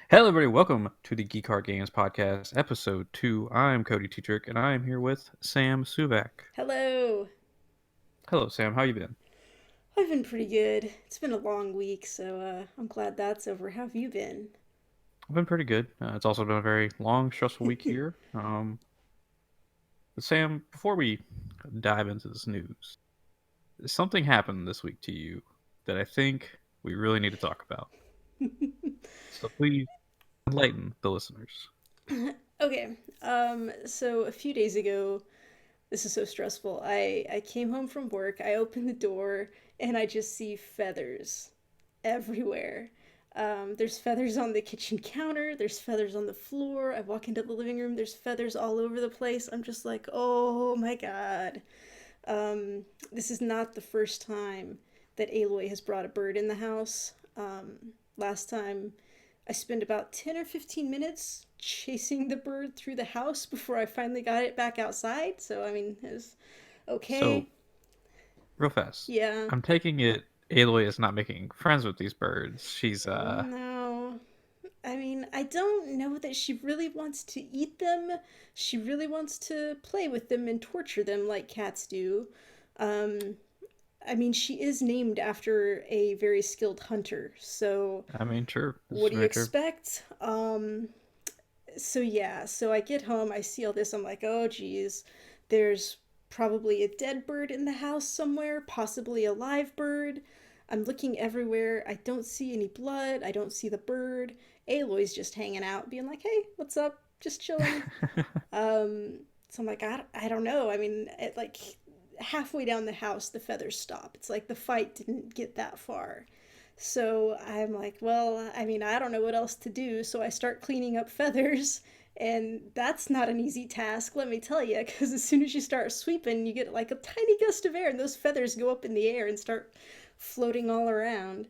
Hello, everybody. Welcome to the Geek Heart Games Podcast, Episode 2. I'm Cody Teetrick, and I am here with Sam Suvak. Hello. Hello, Sam. How you been? I've been pretty good. It's been a long week, so I'm glad that's over. How have you been? I've been pretty good. It's also been a very long, stressful week here. But Sam, before we dive into this news, something happened this week to you that I think we really need to talk about. So please enlighten the listeners. Okay. So a few days ago, this is so stressful. I came home from work, I opened the door, and I just see feathers everywhere. There's feathers on the kitchen counter, there's feathers on the floor. I walk into the living room, there's feathers all over the place. I'm just like, oh my god. This is not the first time that Aloy has brought a bird in the house. Last time I spent about 10 or 15 minutes chasing the bird through the house before I finally got it back outside. So, I mean, it was So, okay. real fast, Yeah. I'm taking it Aloy is not making friends with these birds. She's, No. I mean, I don't know that she really wants to eat them. She really wants to play with them and torture them like cats do. Um, I mean, she is named after a very skilled hunter. So, I mean, sure. This is what do you very true. expect? So yeah, so I get home, I see all this, I'm like, oh geez, there's probably a dead bird in the house somewhere, possibly a live bird. I'm looking everywhere. I don't see any blood. I don't see the bird. Aloy's just hanging out, being like, hey, what's up? Just chilling. So I'm like, I don't know. I mean, like halfway down the house, the feathers stop. It's like the fight didn't get that far. So I'm like, well, I mean, I don't know what else to do. So I start cleaning up feathers. And that's not an easy task, let me tell you, because as soon as you start sweeping, you get like a tiny gust of air, and those feathers go up in the air and start floating all around.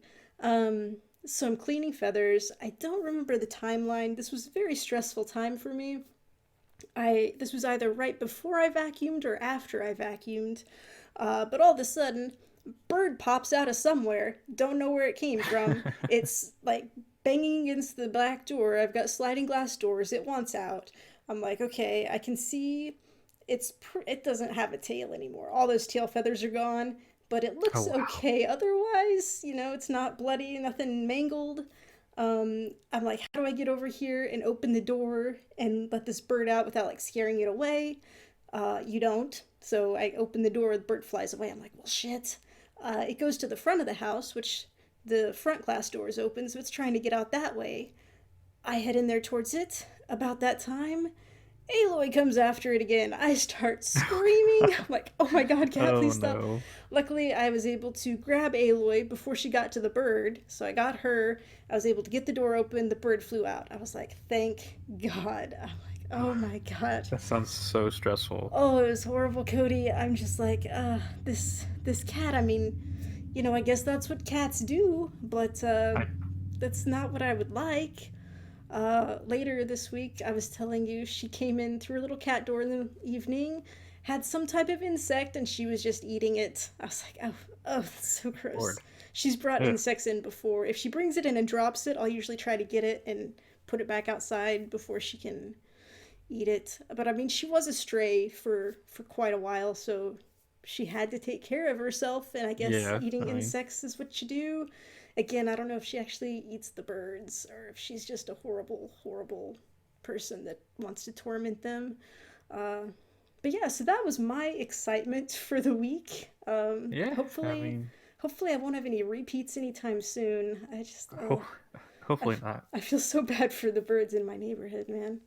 So I'm cleaning feathers. I don't remember the timeline. This was a very stressful time for me. This was either right before I vacuumed or after I vacuumed. But all of a sudden, bird pops out of somewhere. Don't know where it came from. It's like banging against the back door. I've got sliding glass doors. It wants out. I'm like, okay, I can see it doesn't have a tail anymore. All those tail feathers are gone, but it Oh, looks wow. okay otherwise. It's not bloody, nothing mangled. I'm like, how do I get over here and open the door and let this bird out without like scaring it away? You don't. So I open the door, the bird flies away. I'm like, well, shit. It goes to the front of the house, which the front glass door is open, so it's trying to get out that way. I head in there towards it. About that time, Aloy comes after it again. I start screaming. I'm like, oh my god, cat, Oh please stop. no. Luckily, I was able to grab Aloy before she got to the bird. So I got her. I was able to get the door open. The bird flew out. I was like, thank God. I'm like, oh my god. That sounds so stressful. Oh, it was horrible, Cody. I'm just like, this cat. I mean, I guess that's what cats do, but I that's not what I would like. Later this week, I was telling you she came in through her little cat door in the evening, had some type of insect, and she was just eating it. I was like, oh, that's so gross. Lord. She's brought Ugh. insects in before. If she brings it in and drops it, I'll usually try to get it and put it back outside before she can eat it. But I mean, she was a stray for quite a while, so she had to take care of herself. And I guess Yeah, eating I mean, insects is what you do. Again, I don't know if she actually eats the birds or if she's just a horrible, horrible person that wants to torment them. Uh, but yeah, so that was my excitement for the week. yeah, I mean, Hopefully I won't have any repeats anytime soon. ho- hopefully not. I feel so bad for the birds in my neighborhood, man.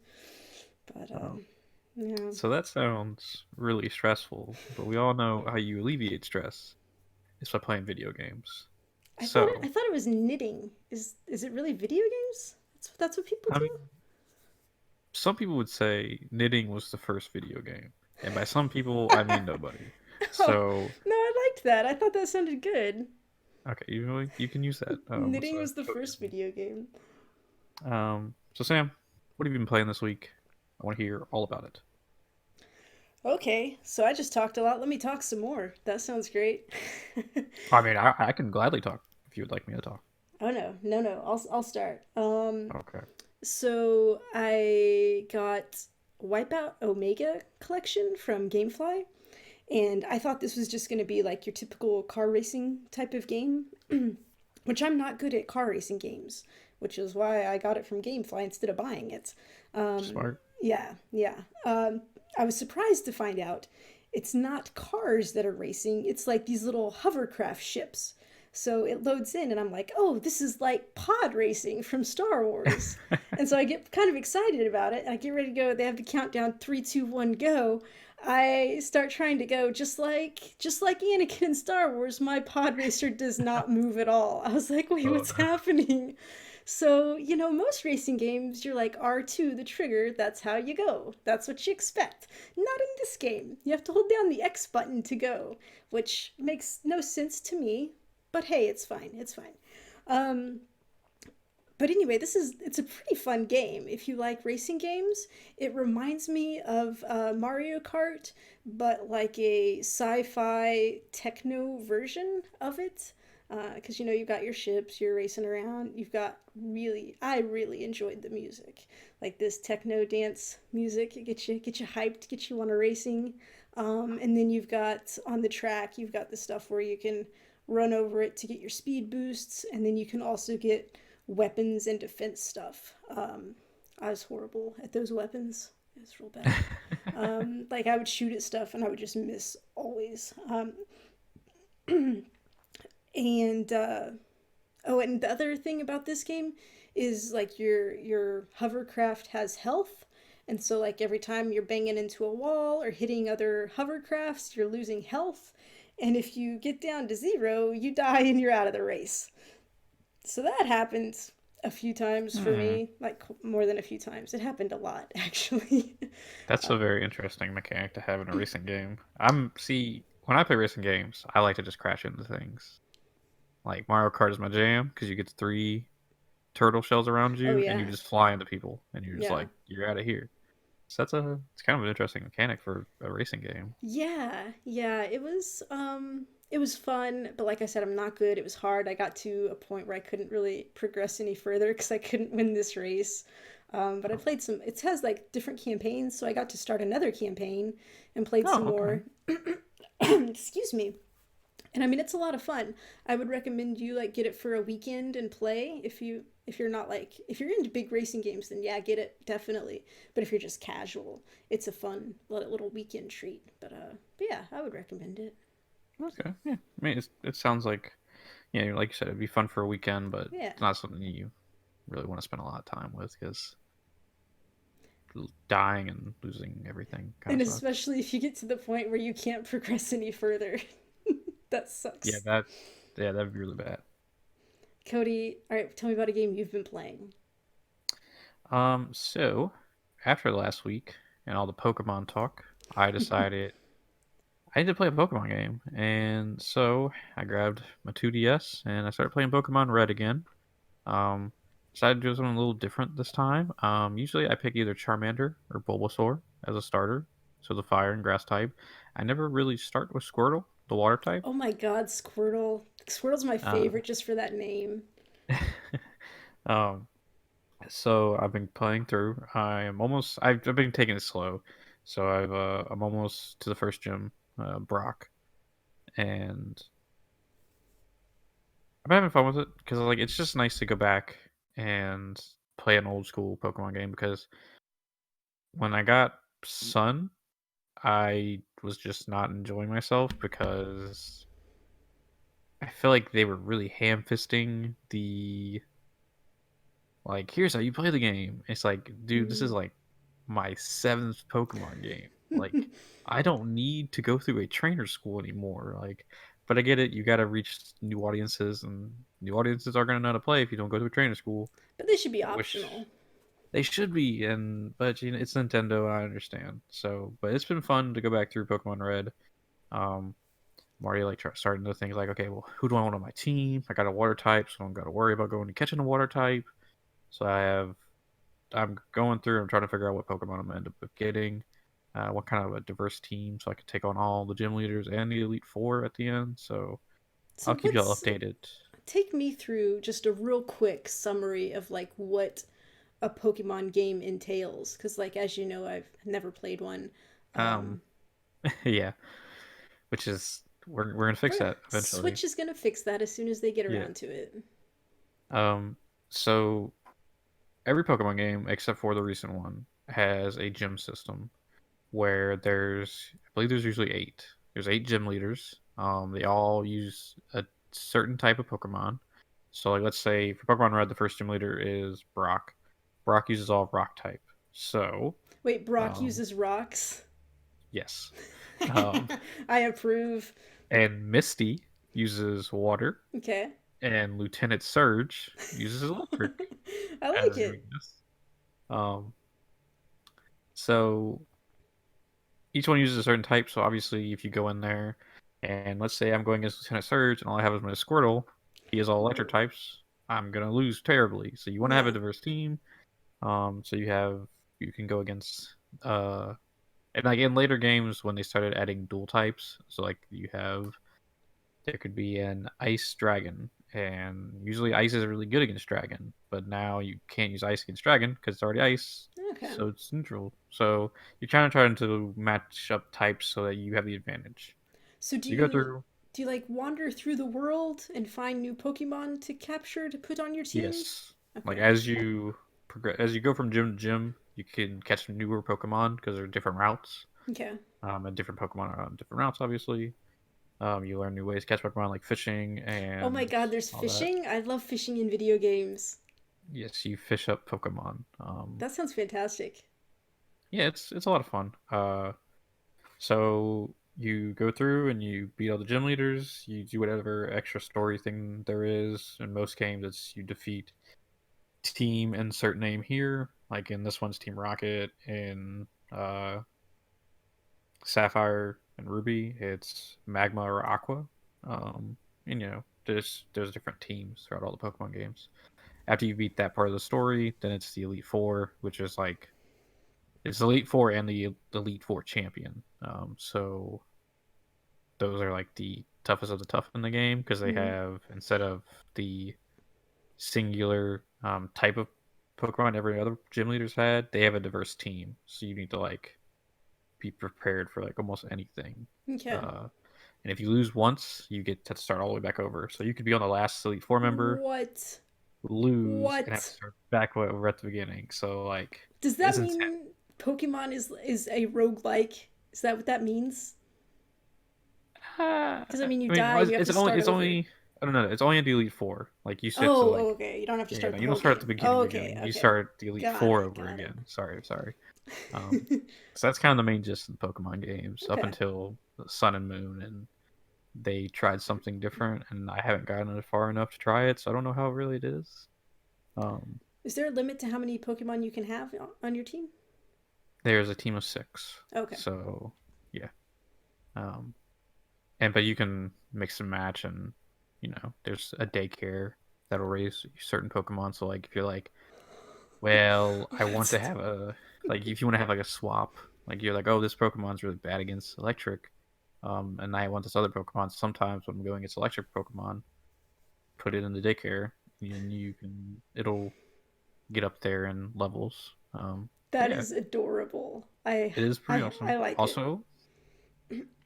But Um, yeah. so that sounds really stressful, but we all know how you alleviate stress is by playing video games. I So, thought it was knitting. Is it really video games? That's what people I do? mean, some people would say knitting was the first video game, and by some people, I mean nobody. Oh, So, no, I liked that. I thought that sounded good. okay, you can use that. It's Knitting was the totally first video game. so Sam, what have you been playing this week? I want to hear all about it. Okay, so I just talked a lot. Let me talk some more. That sounds great. I mean, I can gladly talk if you would like me to talk. Oh no, no, no. I'll start. Okay. So I got Wipeout Omega collection from GameFly, and I thought this was just going to be like your typical car racing type of game, which I'm not good at car racing games, which is why I got it from GameFly instead of buying it. Um, Smart. yeah, yeah. I was surprised to find out it's not cars that are racing, it's like these little hovercraft ships. So it loads in, and I'm like, oh, this is like pod racing from Star Wars. And so I get kind of excited about it, and I get ready to go. They have the countdown 3, 2, 1, go. I start trying to go just like Anakin in Star Wars. My pod racer does not move at all. I was like, wait, Oh, what's happening? So, most racing games, you're like R2, the trigger, that's how you go. That's what you expect. Not in this game. You have to hold down the X button to go, which makes no sense to me. But hey, it's fine. It's fine. Um, but anyway, it's a pretty fun game. If you like racing games, it reminds me of Mario Kart, but like a sci-fi techno version of it. Because you've got your ships, you're racing around. I really enjoyed the music, like this techno dance music. It gets you hyped, gets you on a racing. And then you've got on the track, you've got the stuff where you can run over it to get your speed boosts, and then you can also get weapons and defense stuff. I was horrible at those weapons. It's real bad. Like I would shoot at stuff and I would just miss always. And oh, and the other thing about this game is like your hovercraft has health, and so like every time you're banging into a wall or hitting other hovercrafts, you're losing health. And if you get down to zero, you die and you're out of the race. So that happened a few times for hmm. me, like more than a few times. It happened a lot, actually. That's a very interesting mechanic to have in a racing game. See, when I play racing games, I like to just crash into things. Like Mario Kart is my jam because you get three turtle shells around Oh, you and you yeah. just fly into people and you're just Yeah. like you're out of here. So it's kind of an interesting mechanic for a racing game. Yeah. Yeah. It was fun, but like I said, I'm not good. It was hard. I got to a point where I couldn't really progress any further because I couldn't win this race. But I Oh, played some, it has like different campaigns, so I got to start another campaign and played some oh okay. more. Excuse me. And I mean, it's a lot of fun. I would recommend you like get it for a weekend and play. If you're not like if you're into big racing games, then yeah, get it definitely. But if you're just casual, it's a fun little weekend treat. But yeah, I would recommend it. Okay. Yeah. I mean, it sounds like yeah, like you said, it'd be fun for a weekend, but Yeah. it's not something you really want to spend a lot of time with because dying and losing everything kind And of sucks. especially if you get to the point where you can't progress any further. That Yeah, sucks. that'd be really bad. Cody, all right, tell me about a game you've been playing. So after last week and all the Pokemon talk, I decided I need to play a Pokemon game, and so I grabbed my 2DS and I started playing Pokemon Red again. Um, Decided to do something a little different this time. Usually I pick either Charmander or Bulbasaur as a starter, so the fire and grass type. I never really start with Squirtle, the water type. Oh my god, Squirtle. Squirtle's my Uh, favorite just for that name. um, so I've been playing through. I've been taking it slow, so I'm almost to the first gym, Brock, and I'm having fun with it because like it's just nice to go back and play an old school Pokemon game because when I got Sun, I was just not enjoying myself because I feel like they were really ham-fisting the like, "Here's how you play the game." It's like, dude, this is Mm. like my 7th Pokemon game. Like, I don't need to go through a trainer school anymore. Like, but I get it. You got to reach new audiences, and new audiences are gonna know how to play if you don't go to a trainer school, But they should be which optional. they should be. And but it's Nintendo, and I understand. So, but it's been fun to go back through Pokemon Red. Um, I'm already like starting to think like, okay, well, who do I want on my team? I got a water type, so I don't got to worry about going and catching a water type. So I'm going through. I'm trying to figure out what Pokemon I'm gonna end up getting. what kind of a diverse team, so I could take on all the gym leaders and the Elite Four at the end. So I'll So keep y'all what's updated. take me through just a real quick summary of like what a Pokemon game entails because like as you know I've never played one. Um, Um yeah, which is we're gonna fix that eventually. Switch is going to fix that as soon as they get Yeah. around to it. Um, so every Pokemon game except for the recent one has a gym system where I believe there's usually eight. There's eight gym leaders. They all use a certain type of Pokemon. So, like, let's say for Pokemon Red, the first gym leader is Brock. Brock uses all Rock type. So, Wait, Brock um, uses rocks? yes. Um, I approve. and Misty uses Water, Okay. and Lieutenant Surge uses Electric I like as your it. weakness. Um, so each one uses a certain type. So obviously, if you go in there and let's say I'm going against Lieutenant Surge and all I have is my Squirtle, he has all electric Ooh. types. I'm gonna lose terribly. So you want to have a Yeah. diverse team. So you can go against and like in later games when they started adding dual types. So like there could be an ice dragon, and usually ice is really good against dragon, but now you can't use ice against dragon because it's already ice, Okay. so it's neutral. So you're trying to match up types so that you have the advantage. So So you go through, do you like wander through the world and find new Pokemon to capture to put on your team? yes, like Okay. as you progress, as you go from gym to gym, you can catch newer Pokemon because there are different routes. Okay. And different Pokemon are on different routes, obviously. You learn new ways to catch Pokemon like fishing Oh my and god, there's all that. fishing? I love fishing in video games. Yes, you fish up Pokemon. That sounds fantastic. Yeah, it's a lot of fun. So you go through and you beat all the gym leaders. You do whatever extra story thing there is. In most games, it's you defeat team insert name here. Like in this one's Team Rocket. In Sapphire and Ruby, it's Magma or Aqua. And there's different teams throughout all the Pokemon games. After you beat that part of the story, then it's the Elite Four, which is like it's Elite Four and the Elite Four champion. So those are like the toughest of the tough in the game because they Hmm. have instead of the singular type of Pokemon every other gym leaders had, they have a diverse team. So you need to like be prepared for like almost anything. Okay. Uh, and if you lose once, you get to start all the way back over. So you could be on the last Elite Four member, What? lose, and have to What? start back over at the beginning. So like Does that it's intense. mean Pokemon is a roguelike? Is that what that means? Because I mean, you I mean, die and you have to start it's over. only I don't know. It's only at the Elite Four. Like you said, so Oh, like okay. You don't have to yeah, start no, the you don't whole start at the game. beginning. Oh, okay, Beginning. You okay. start at the Elite Got Four it, over got it. again. Sorry. Um, so that's kind of the main gist of the Pokemon games up Okay. until Sun and Moon, and they tried something different, and I haven't gotten it far enough to try it, so I don't know how really it is. Um, Is there a limit to how many Pokemon you can have on your team? there's a team of six, Okay. so yeah. Um, but you can mix and match, and there's a daycare that'll raise certain Pokemon. So like if you're like, well, I want to What? have like if you want to have like a swap, like you're like, oh, this Pokemon's really bad against electric, and I want this other Pokemon. Sometimes when I'm going against electric Pokemon, put it in the daycare, and it'll get up there in levels. That Yeah, is adorable. it is pretty I awesome. like it. Also,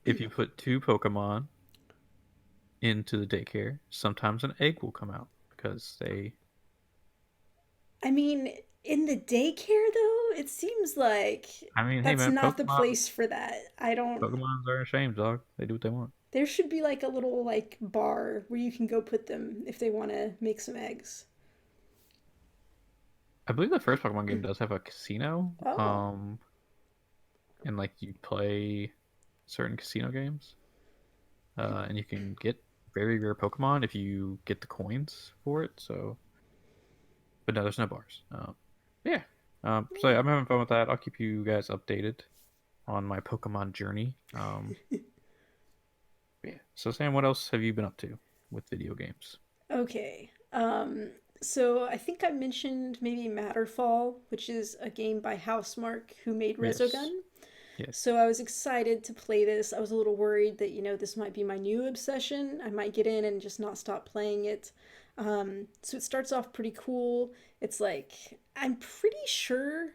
if you put two Pokemon into the daycare, sometimes an egg will come out because they. I mean, in the daycare though, it seems like I mean, hey that's man, not the place for that. I don't. Pokemons are ashamed, dog. They do what they want. There should be like a little like bar where you can go put them if they want to make some eggs. I believe the first Pokemon game does have a casino. Oh, And like you play certain casino games, and you can get very rare Pokemon if you get the coins for it. So, but no, there's no bars. Yeah. So yeah, I'm having fun with that. I'll keep you guys updated on my Pokemon journey. Yeah. So Sam, what else have you been up to with video games? okay. So I think I mentioned maybe Matterfall, which is a game by Housemark who made Yes. Resogun. Yeah. So I was excited to play this. I was a little worried that, this might be my new obsession. I might get in and just not stop playing it. So it starts off pretty cool. It's like, I'm pretty sure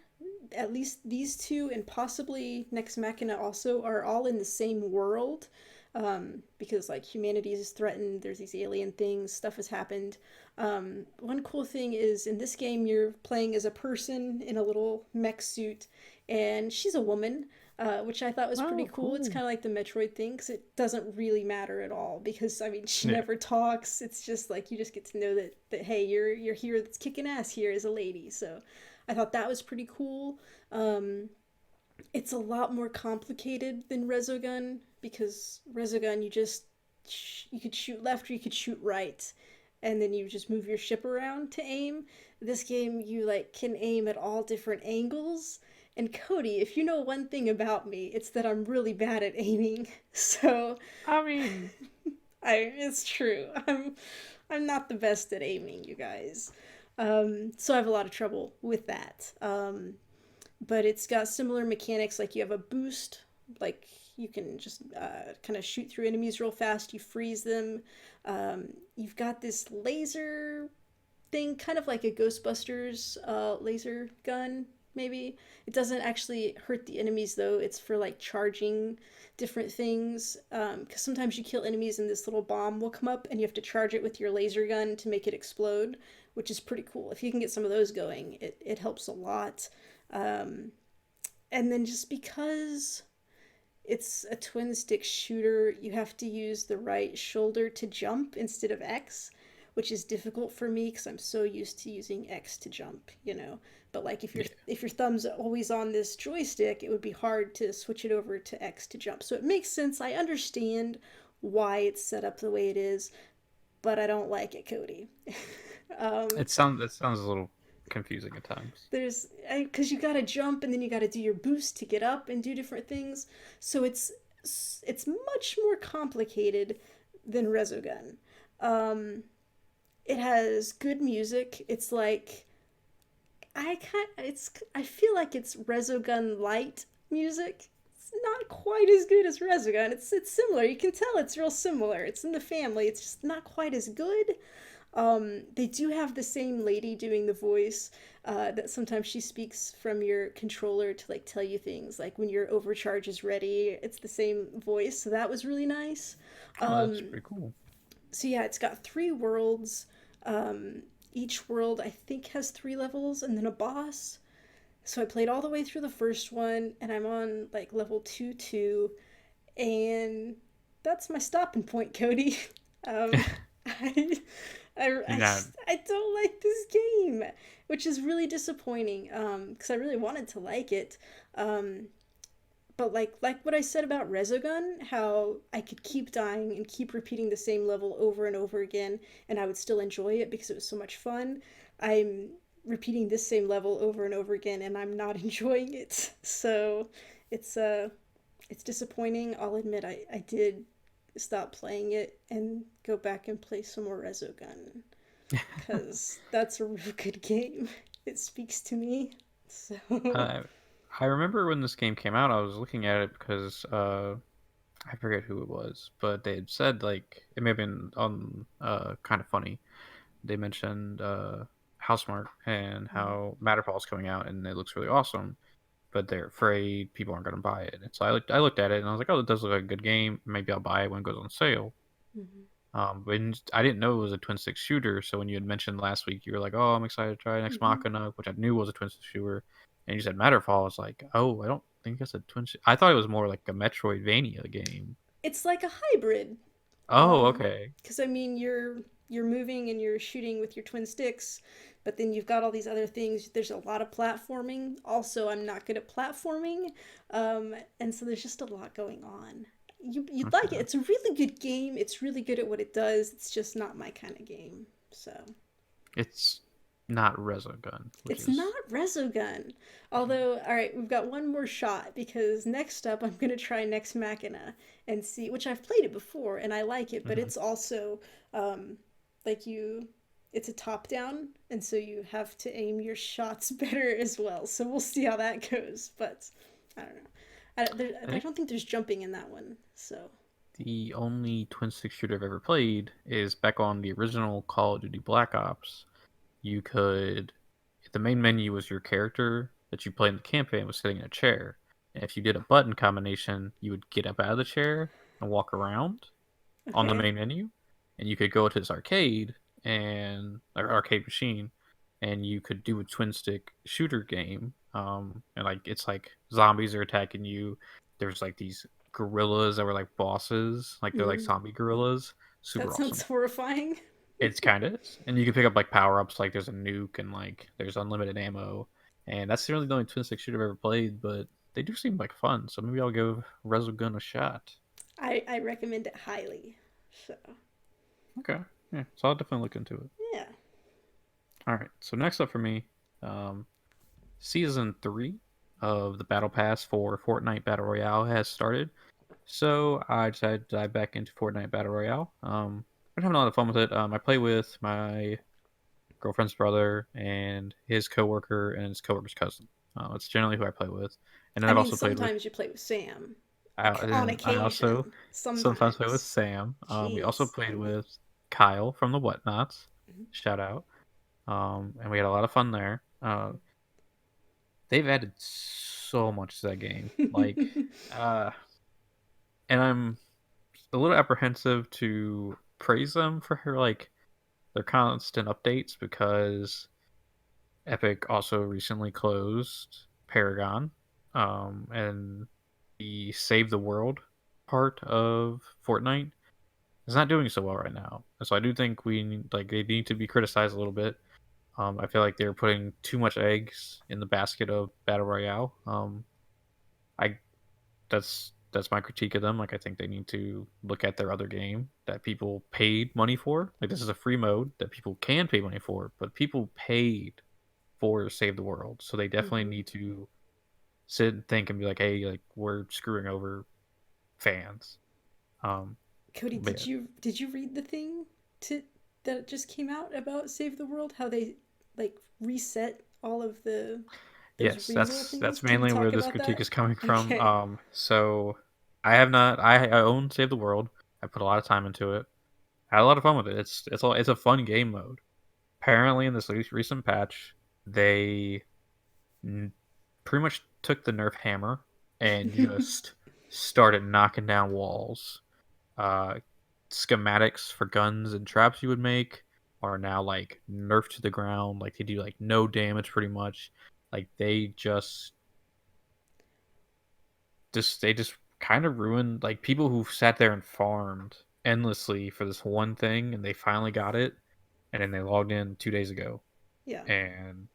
at least these two and possibly Next Machina also are all in the same world. Because like humanity is threatened, there's these alien things, stuff has happened. One cool thing is in this game you're playing as a person in a little mech suit, and she's a woman, which I thought was pretty Oh, cool. It's cool. kind of like the Metroid thing because it doesn't really matter at all. Because I mean, she Yeah. never talks. It's just like you just get to know that hey, you're here. That's kicking ass here as a lady. So I thought that was pretty cool. Um, it's a lot more complicated than Resogun because Resogun you could shoot left or you could shoot right, and then you just move your ship around to aim. This game you like can aim at all different angles. And Cody, if you know one thing about me, it's that I'm really bad at aiming. So I mean, it's true. I'm not the best at aiming, you guys. So I have a lot of trouble with that. But it's got similar mechanics. Like you have a boost, like you can just kind of shoot through enemies real fast. You freeze them. You've got this laser thing, kind of like a Ghostbusters laser gun. Maybe it doesn't actually hurt the enemies though. It's for like charging different things. Because sometimes you kill enemies and this little bomb will come up and you have to charge it with your laser gun to make it explode, which is pretty cool. If you can get some of those going, it helps a lot. Um, and then just because it's a twin stick shooter, you have to use the right shoulder to jump instead of X, which is difficult for me because I'm so used to using X to jump. But like yeah. if your thumb's always on this joystick, it would be hard to switch it over to X to jump. So it makes sense. I understand why it's set up the way it is, but I don't like it, Cody. um, It sounds a little confusing at times. there's because you gotta jump and then you gotta do your boost to get up and do different things, so it's much more complicated than Resogun. um it has good music. It's like I feel like it's Resogun light music. It's not quite as good as Resogun. It's similar, you can tell it's real similar, it's in the family, it's just not quite as good. They do have the same lady doing the voice. That sometimes she speaks from your controller to like tell you things. Like when your overcharge is ready, it's the same voice. So that was really nice. Oh, that's Um, pretty cool. so yeah, it's got 3 worlds. Each world I think has 3 levels and then a boss. So I played all the way through the first one, and I'm on like level 2 and that's my stopping point, Cody. Um, I, You're not. I don't like this game, which is really disappointing. Because I really wanted to like it. Um, but like what I said about Resogun, how I could keep dying and keep repeating the same level over and over again, and I would still enjoy it because it was so much fun. I'm repeating this same level over and over again, and I'm not enjoying it. So it's it's disappointing. I'll admit I did stop playing it and go back and play some more Resogun because that's a real good game. It speaks to me. So I I remember when this game came out, I was looking at it because I forget who it was, but they had said like it may have been on kind of funny. They mentioned Housemarque and how Matterfall is coming out and it looks really awesome, but they're afraid people aren't going to buy it. And so I looked at it and I was like, oh, it does look like a good game. Maybe I'll buy it when it goes on sale. mhm. But I didn't know it was a twin stick shooter. So when you had mentioned last week, you were like, "Oh, I'm excited to try Next Mhm. Machina," which I knew was a twin stick shooter, and you said Matterfall. I was like, "Oh, I don't think it's a twin." I thought it was more like a Metroidvania game. It's like a hybrid. Oh, okay. Because I mean, you're moving and you're shooting with your twin sticks, but then you've got all these other things. There's a lot of platforming. Also, I'm not good at platforming, and so there's just a lot going on. You'd like it. Okay. It's a really good game. It's really good at what it does. It's just not my kind of game. So It's not Resogun, which it's is not Resogun. Although, all right, we've got one more shot because next up I'm gonna try Next Machina and see, which I've played it before and I like it, but mhm. it's also um, like it's a top down, and so you have to aim your shots better as well. So we'll see how that goes. But I don't know. I I think don't think there's jumping in that one. So. the only twin stick shooter I've ever played is back on the original Call of Duty Black Ops. You could the main menu was your character that you played in the campaign was sitting in a chair. And if you did a button combination, you would get up out of the chair and walk around on the Okay. main menu, and you could go to this arcade and or arcade machine, and you could do a twin stick shooter game. And like it's like zombies are attacking you. There's like these gorillas that were like bosses, like they're like Mm, zombie gorillas. that Super sounds awesome. horrifying. It's kind of is, and you can pick up like power ups, like there's a nuke and like there's unlimited ammo, and that's really the only twin stick shooter I've ever played. But they do seem like fun, so maybe I'll give Resogun a shot. I recommend it highly. So Okay. Yeah. So I'll definitely look into it. yeah. All right. So next up for me, um, season 3 of the Battle Pass for Fortnite Battle Royale has started. So I decided to dive back into Fortnite Battle Royale. Been having a lot of fun with it. I play with my girlfriend's brother and his coworker and his coworker's cousin. It's generally who I play with. And then I I've mean, also played with sometimes you play with Sam. On I also occasion. sometimes play with Sometimes. Sam. We also Jeez. played with Kyle from the Whatnots. Shout out. And we had a lot of fun there. They've added so much to that game, like, uh, and I'm a little apprehensive to praise them for her like their constant updates because Epic also recently closed Paragon, and the Save the World part of Fortnite is not doing so well right now. So I do think they need to be criticized a little bit. I feel like they're putting too much eggs in the basket of battle royale. I that's my critique of them. Like I think they need to look at their other game that people paid money for. Like this is a free mode that people can pay money for, but people paid for Save the World, so they definitely Hmm. need to sit and think and be like, hey, like we're screwing over fans. Um, Cody, but yeah. did you read the thing to that just came out about Save the World? How they like reset all of the those Yes, reroll that's things? Can you mainly where talk this about critique that? is coming from. Okay. So I have not. I own Save the World. I put a lot of time into it. I had a lot of fun with it. It's a fun game mode. Apparently, in this recent patch, they n- pretty much took the Nerf hammer and just started knocking down walls. Uh, Schematics for guns and traps you would make are now like nerfed to the ground. Like they do like no damage pretty much. Like they just kind of ruined like people who sat there and farmed endlessly for this one thing and they finally got it and then they logged in 2 days ago Yeah. and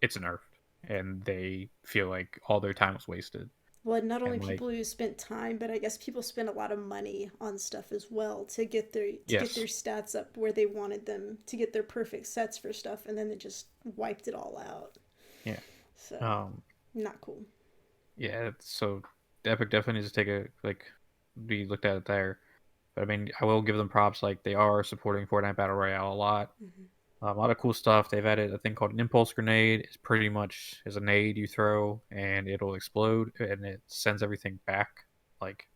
it's nerfed and they feel like all their time was wasted Well, not only and like people who spent time, but I guess people spent a lot of money on stuff as well to get their yes, stats up where they wanted them to get their perfect sets for stuff, and then they just wiped it all out. yeah, So um not cool. yeah, so Epic definitely needs to take a like be looked at it there. But I mean, I will give them props. Like they are supporting Fortnite Battle Royale a lot. Hmm. A lot of cool stuff. They've added a thing called an impulse grenade. It's pretty much is a nade you throw and it'll explode and it sends everything back. Like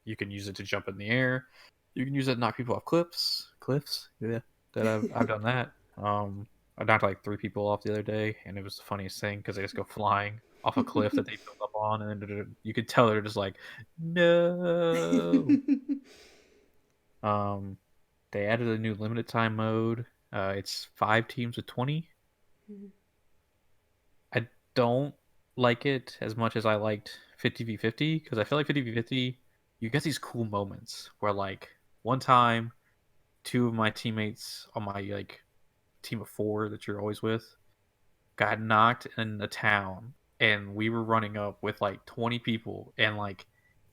you can use it to jump in the air. You can use it to knock people off cliffs. Yeah, that I've done that. I knocked like 3 people off the other day, and it was the funniest thing because they just go flying off a cliff that they built up on, and then you could tell they're just like, no. Um, they added a new limited time mode. It's 5 teams of 20. I don't like it as much as I liked 50v50 because I feel like 50v50, you get these cool moments where like one time, two of my teammates on my like team of 4 that you're always with got knocked in a town and we were running up with like 20 people and like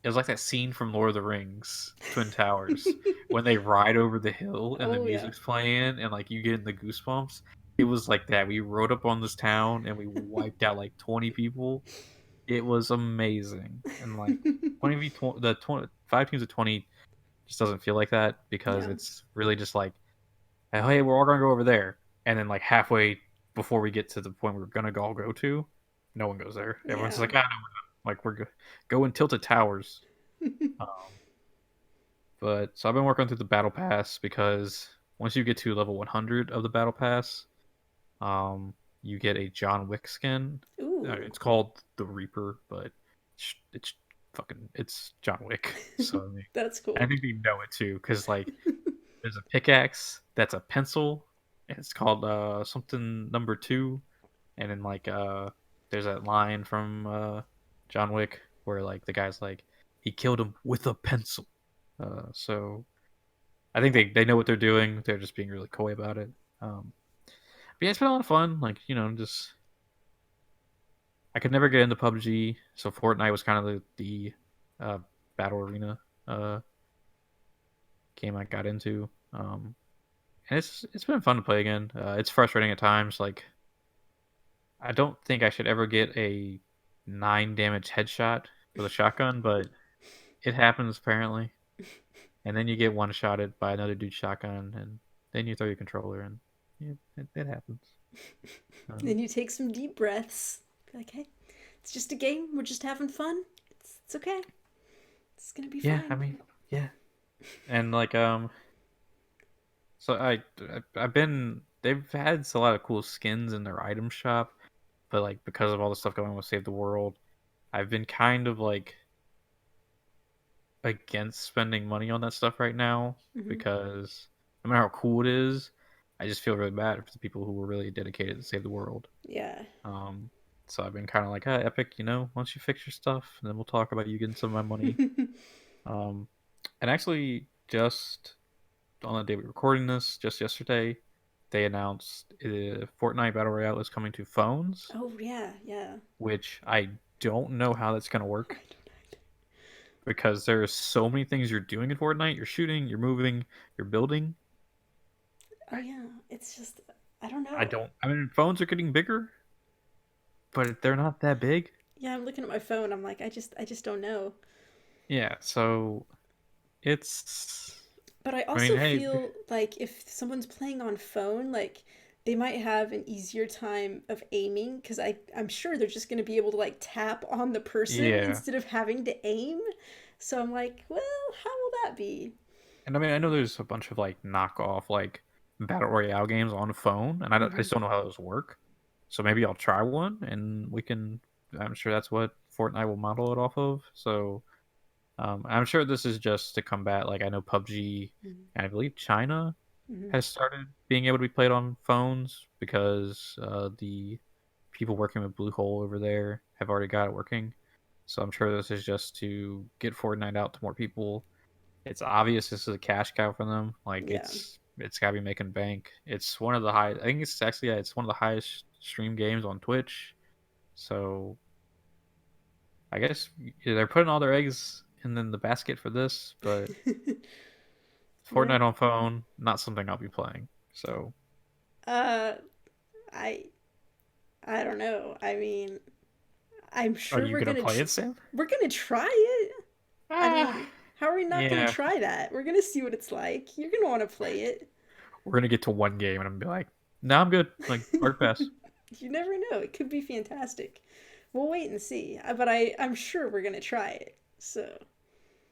it was like that scene from Lord of the Rings Twin Towers when they ride over the hill and the Oh yeah. music's playing and like you get in the goosebumps. It was like that. We rode up on this town and we wiped out like 20 people. It was amazing. And like 20v20 the 20, 5 teams of 20 just doesn't feel like that because Yeah. it's really just like hey, we're all gonna go over there, and then like halfway before we get to the point we're gonna all go to, no one goes there. Everyone's Yeah. like, ah, no. Like we're going tilted towers. Um, but so I've been working through the battle pass because once you get to level 100 of the battle pass, um, you get a John Wick skin. Ooh, It's called the Reaper, but it's fucking it's John Wick. So I mean, that's I cool. think they know it too, because like there's a pickaxe that's a pencil. And it's called something number two, and then like there's that line from John Wick where like the guy's like he killed him with a pencil. So I think they know what they're doing. They're just being really coy about it. But yeah, it's been a lot of fun. Like just I could never get into PUBG, so Fortnite was kind of the battle arena uh, game I got into. And it's been fun to play again. It's frustrating at times. Like I don't think I should ever get a 9 damage headshot with a shotgun, but it happens apparently. And then you get one shotted by another dude's shotgun, and then you throw your controller, and yeah, it happens. Then you take some deep breaths. Be like, hey, it's just a game. We're just having fun. It's okay. It's gonna be Yeah, I fine. mean, yeah, and like so I've been they've had a lot of cool skins in their item shop, but like because of all the stuff going on with Save the World, I've been kind of like against spending money on that stuff right now Hmm. because no matter how cool it is, I just feel really bad for the people who were really dedicated to save the world. Yeah. Um, so I've been kind of like, Epic, once you fix your stuff, and then we'll talk about you getting some of my money. Um, and actually, just on the day we are recording this, just yesterday, they announced Fortnite Battle Royale is coming to phones, Oh yeah, yeah. which I don't know how that's going to I work don't because there's so many things you're doing in Fortnite. You're shooting, you're moving, you're building. know. Oh yeah, it's just I don't I know. don't. I mean, phones are getting bigger, but they're not that big. Yeah, I'm looking at my phone. I'm like, I just don't know. Yeah, so it's. But I I mean, also hey, feel like if someone's playing on phone, like they might have an easier time of aiming because I'm sure they're just going to be able to like tap on the person yeah, instead of having to aim. So I'm like, well, how will that be? and I mean, I know there's a bunch of like knockoff like battle royale games on the phone, and I Hmm. just don't know how those work. So maybe I'll try one, and we can. I'm sure that's what Fortnite will model it off of. So I'm sure this is just to combat. Like I know PUBG, and I believe China Hmm. has started being able to be played on phones because the people working with Bluehole over there have already got it working. So I'm sure this is just to get Fortnite out to more people. It's obvious this is a cash cow for them. Like Yeah. it's got to be making bank. It's one of the high. I think it's actually yeah, it's one of the highest stream games on Twitch. So I guess they're putting all their eggs in the basket for this, but Yeah. Fortnite on phone, not something I'll be playing. So Uh, I I don't know. I mean, I'm are sure you gonna play it, Sam? we're gonna try it. I Ah, mean, how are we not gonna yeah. try that? We're gonna see what it's like. You're gonna want to play it. We're gonna get to one game and I'm gonna be like, "No, I'm good." Like hard pass. You never know. It could be fantastic. We'll wait and see. But I'm sure we're gonna try it. So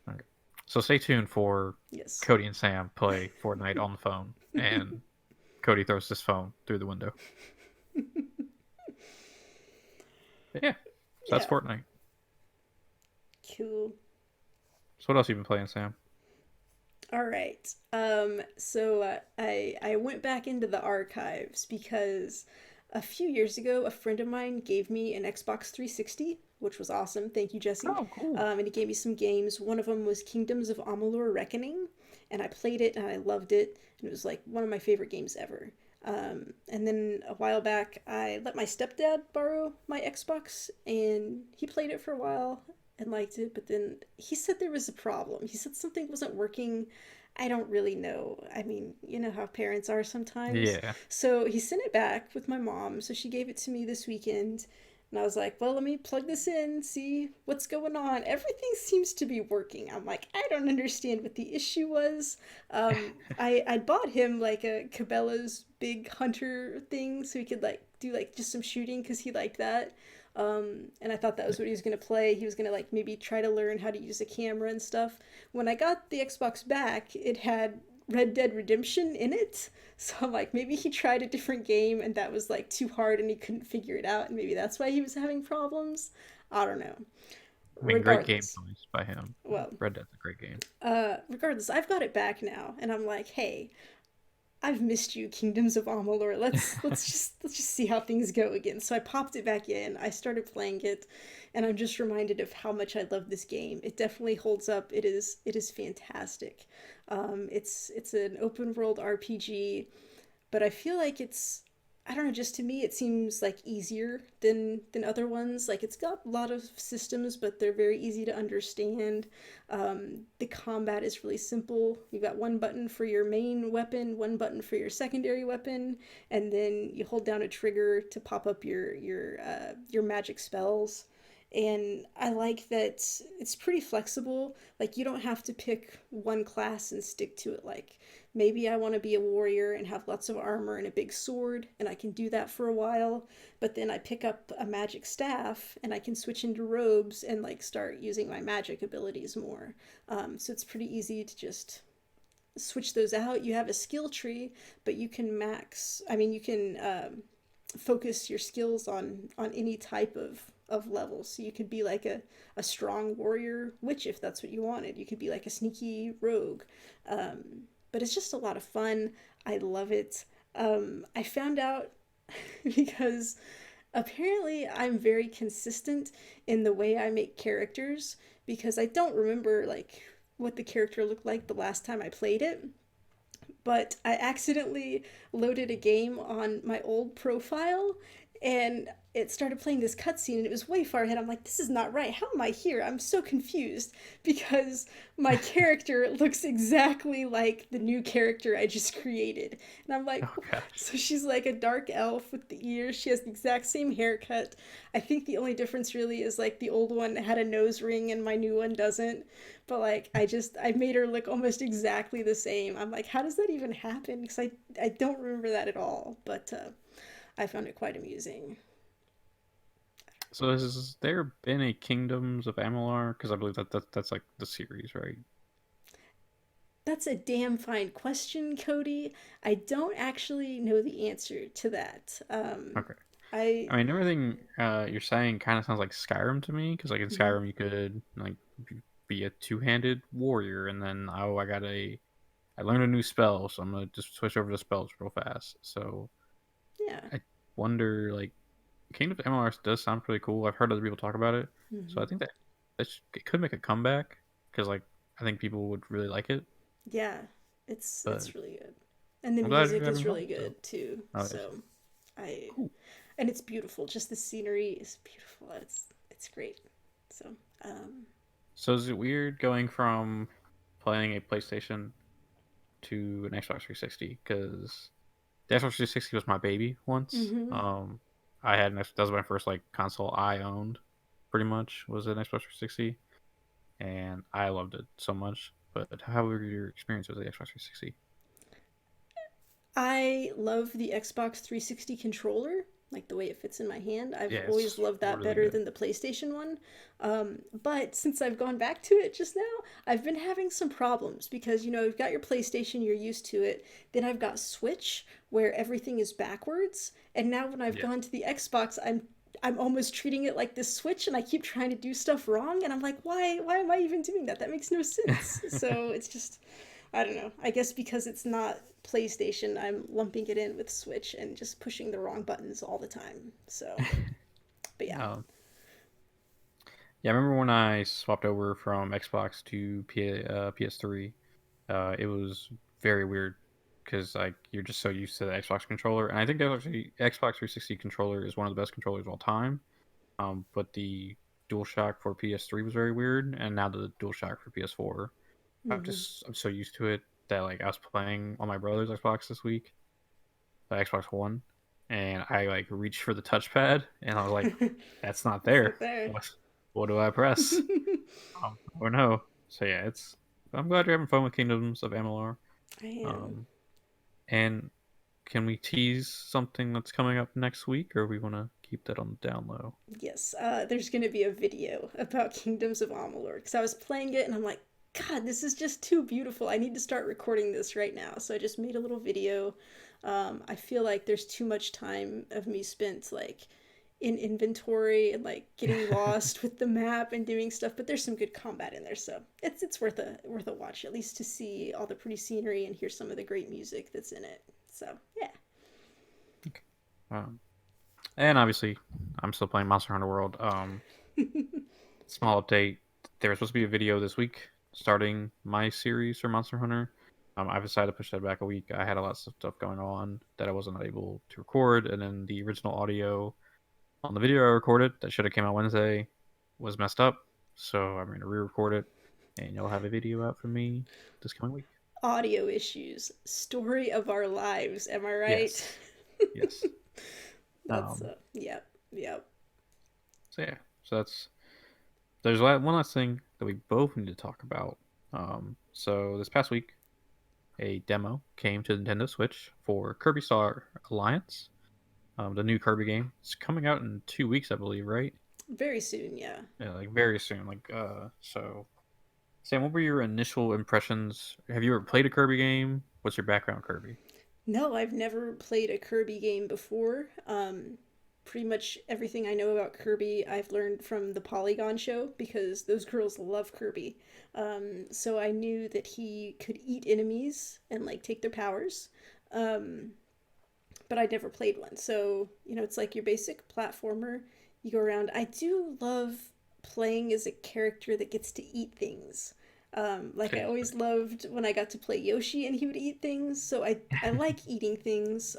Okay. So stay tuned for yes. Cody and Sam play Fortnite on the phone, and Cody throws his phone through the window. But yeah, so that's Yeah. Fortnite. Cool. So what else you been playing, Sam? All right. So I went back into the archives because a few years ago a friend of mine gave me an Xbox 360, which was awesome. Thank you, Jesse. Oh, cool. And he gave me some games. One of them was Kingdoms of Amalur Reckoning, and I played it and I loved it. And it was like one of my favorite games ever. And then a while back, I let my stepdad borrow my Xbox, and he played it for a while and liked it. But then he said there was a problem. He said something wasn't working. I don't really know. I mean, you know how parents are sometimes. Yeah. So he sent it back with my mom. So she gave it to me this weekend. And I was like, well, let me plug this in, see what's going on. Everything seems to be working. I'm like, I don't understand what the issue was. I bought him like a Cabela's big hunter thing so he could like do like just some shooting because he liked that. And I thought that was what he was going to play. He was going to like maybe try to learn how to use a camera and stuff. When I got the Xbox back, it had Red Dead Redemption in it. So I'm like, maybe he tried a different game and that was like too hard and he couldn't figure it out, and maybe that's why he was having problems. I don't know. I mean, great game Regardless, choice by him. well, Red Dead's a great game. regardless, I've got it back now, and I'm like, hey, I've missed you, Kingdoms of Amalur. Let's just see how things go again. So I popped it back in. I started playing it, and I'm just reminded of how much I love this game. It definitely holds up. It is fantastic. It's an open world RPG, but I feel like it's, I don't know, just to me it seems like easier than other ones. Like it's got a lot of systems, but they're very easy to understand. The combat is really simple. You've got one button for your main weapon, one button for your secondary weapon, and then you hold down a trigger to pop up your magic spells. And I like that it's pretty flexible. Like you don't have to pick one class and stick to it. Like maybe I want to be a warrior and have lots of armor and a big sword, and I can do that for a while, but then I pick up a magic staff and I can switch into robes and like start using my magic abilities more. So it's pretty easy to just switch those out. You have a skill tree, but you can you can focus your skills on any type of level. So you could be like a strong warrior witch if that's what you wanted. You could be like a sneaky rogue. But it's just a lot of fun. I love it. I found out because apparently I'm very consistent in the way I make characters, because I don't remember like what the character looked like the last time I played it, but I accidentally loaded a game on my old profile, and it started playing this cutscene and it was way far ahead. I'm like, this is not right. How am I here? I'm so confused because my character looks exactly like the new character I just created. And I'm like, Oh gosh. so she's like a dark elf with the ears. She has the exact same haircut. I think the only difference really is like the old one had a nose ring and my new one doesn't. But like I made her look almost exactly the same. I'm like, how does that even happen? Because I don't remember that at all. But I found it quite amusing. So has there been a Kingdoms of Amalur? Because I believe that's like the series, right? That's a damn fine question, Cody. I don't actually know the answer to that. Okay. I I mean, everything you're saying kind of sounds like Skyrim to me. Because like in mhm. Skyrim, you could like be a two-handed warrior, and then oh, I learned a new spell, so I'm gonna just switch over to spells real fast. So Yeah. I wonder, like, Kingdoms of Amalur does sound pretty cool. I've heard other people talk about it, so I Hmm. think it could make a comeback because like I think people would really like it. Yeah. But It's really good. And the I'm glad you're music having is fun. really So, good too. oh yes, So I cool. and it's beautiful. Just the scenery is beautiful. It's great. So um So is it weird going from playing a PlayStation to an Xbox 360? Because the Xbox 360 was my baby once. mhm. I had that was my first like console I owned, pretty much was an Xbox 360, and I loved it so much. But how were your experience with the Xbox 360? I love the Xbox 360 controller, like the way it fits in my hand. I've Yeah, always it's loved that really better good. than the PlayStation one. But since I've gone back to it just now, I've been having some problems because, you've got your PlayStation, you're used to it. Then I've got Switch, where everything is backwards. And now when I've Yeah. gone to the Xbox, I'm almost treating it like this Switch, and I keep trying to do stuff wrong, and I'm like, why am I even doing that? That makes no sense. So it's just, I don't know. I guess because it's not PlayStation, I'm lumping it in with Switch and just pushing the wrong buttons all the time. So, but yeah. um, yeah, I remember when I swapped over from Xbox to PS3. It was very weird because like you're just so used to the Xbox controller, and I think that actually Xbox 360 controller is one of the best controllers of all time. But the DualShock for PS3 was very weird, and now the DualShock for PS4, Hmm. I'm so used to it that like I was playing on my brother's Xbox this week, the Xbox One, and I like reached for the touchpad, and I was like, "That's not It's there. not there. What do I press?" Or no. So yeah, it's. I'm glad you're having fun with Kingdoms of Amalur. I am. Um, and can we tease something that's coming up next week, or we want to keep that on the down low. Yes, there's going to be a video about Kingdoms of Amalur because I was playing it and I'm like, God, this is just too beautiful. I need to start recording this right now. So I just made a little video. I feel like there's too much time of me spent like in inventory and like getting lost with the map and doing stuff, but there's some good combat in there, so it's worth a watch, at least to see all the pretty scenery and hear some of the great music that's in it. So yeah. Okay. Um, and obviously, I'm still playing Monster Hunter World. Small update. There was supposed to be a video this week starting my series for Monster Hunter. I've decided to push that back a week. I had a lot of stuff going on that I wasn't able to record, and then the original audio on the video I recorded that should have came out Wednesday was messed up. So I'm going to re-record it, and you'll have a video out from me this coming week. Audio issues, story of our lives, am I right? Yes. Yes. That's yep, yep. So yeah. So there's one last thing that we both need to talk about. So this past week, a demo came to Nintendo Switch for Kirby Star Alliance, the new Kirby game. It's coming out in 2 weeks, I believe, right? Very soon, yeah. Yeah, like very soon. So Sam, what were your initial impressions? Have you ever played a Kirby game? What's your background, Kirby? No, I've never played a Kirby game before. Pretty much everything I know about Kirby I've learned from the Polygon show because those girls love Kirby. So I knew that he could eat enemies and like take their powers. Um, but I'd never played one. So, it's like your basic platformer. You go around. I do love playing as a character that gets to eat things. Like I Okay. always loved when I got to play Yoshi and he would eat things. So I like eating things.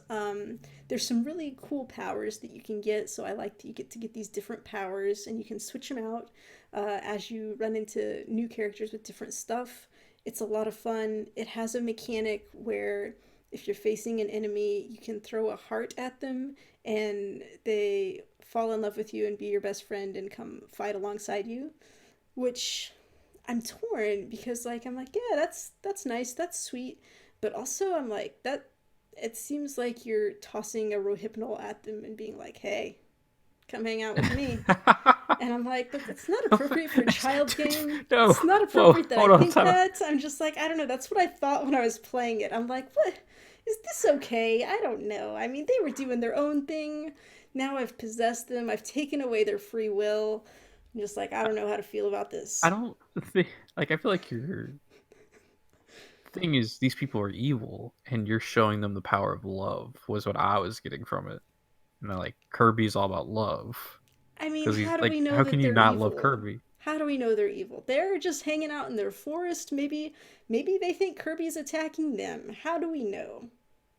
There's some really cool powers that you can get. So I like that you get to get these different powers and you can switch them out as you run into new characters with different stuff. It's a lot of fun. It has a mechanic where if you're facing an enemy, you can throw a heart at them and they fall in love with you and be your best friend and come fight alongside you, which I'm torn because like I'm like, yeah, that's nice, that's sweet, but also I'm like that it seems like you're tossing a rohypnol at them and being like, "Hey, come hang out with me." And I'm like, but that's not appropriate for a child game. No. It's not Whoa. appropriate that I Hold on. think Time out. that. I'm just like, I don't know. That's what I thought when I was playing it. I'm like, what? Is this okay? I don't know. I mean, they were doing their own thing. Now I've possessed them. I've taken away their free will. I'm just like, I don't know how to feel about I this. don't think like I feel like your thing is these people are evil and you're showing them the power of love was what I was getting from it. Like Kirby's all about love I mean, because he's how do like, we know how that can you they're not love evil? Kirby? How do we know they're evil? They're just hanging out in their forest. Maybe they think Kirby's attacking them. How do we know?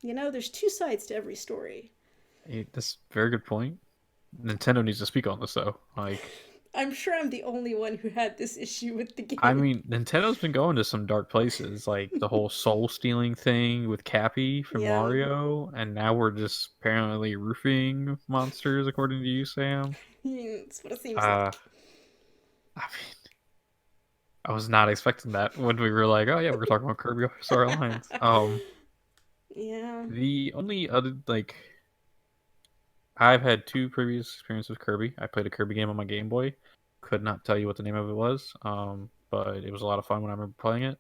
There's two sides to every story. That's a very good point. Nintendo needs to speak on this though. Like, I'm sure I'm the only one who had this issue with the I game. mean, Nintendo's been going to some dark places, like the whole soul stealing thing with Cappy from Yeah, Mario, and now we're just apparently roofing monsters, according to you, Sam. that's what it seems Uh, like. I mean, I was not expecting that when we were like, oh yeah, we're talking about Kirby Star Alliance. Yeah. The only other like I've had two previous experiences with Kirby. I played a Kirby game on my Game Boy. Could not tell you what the name of it was, but it was a lot of fun when I remember playing it.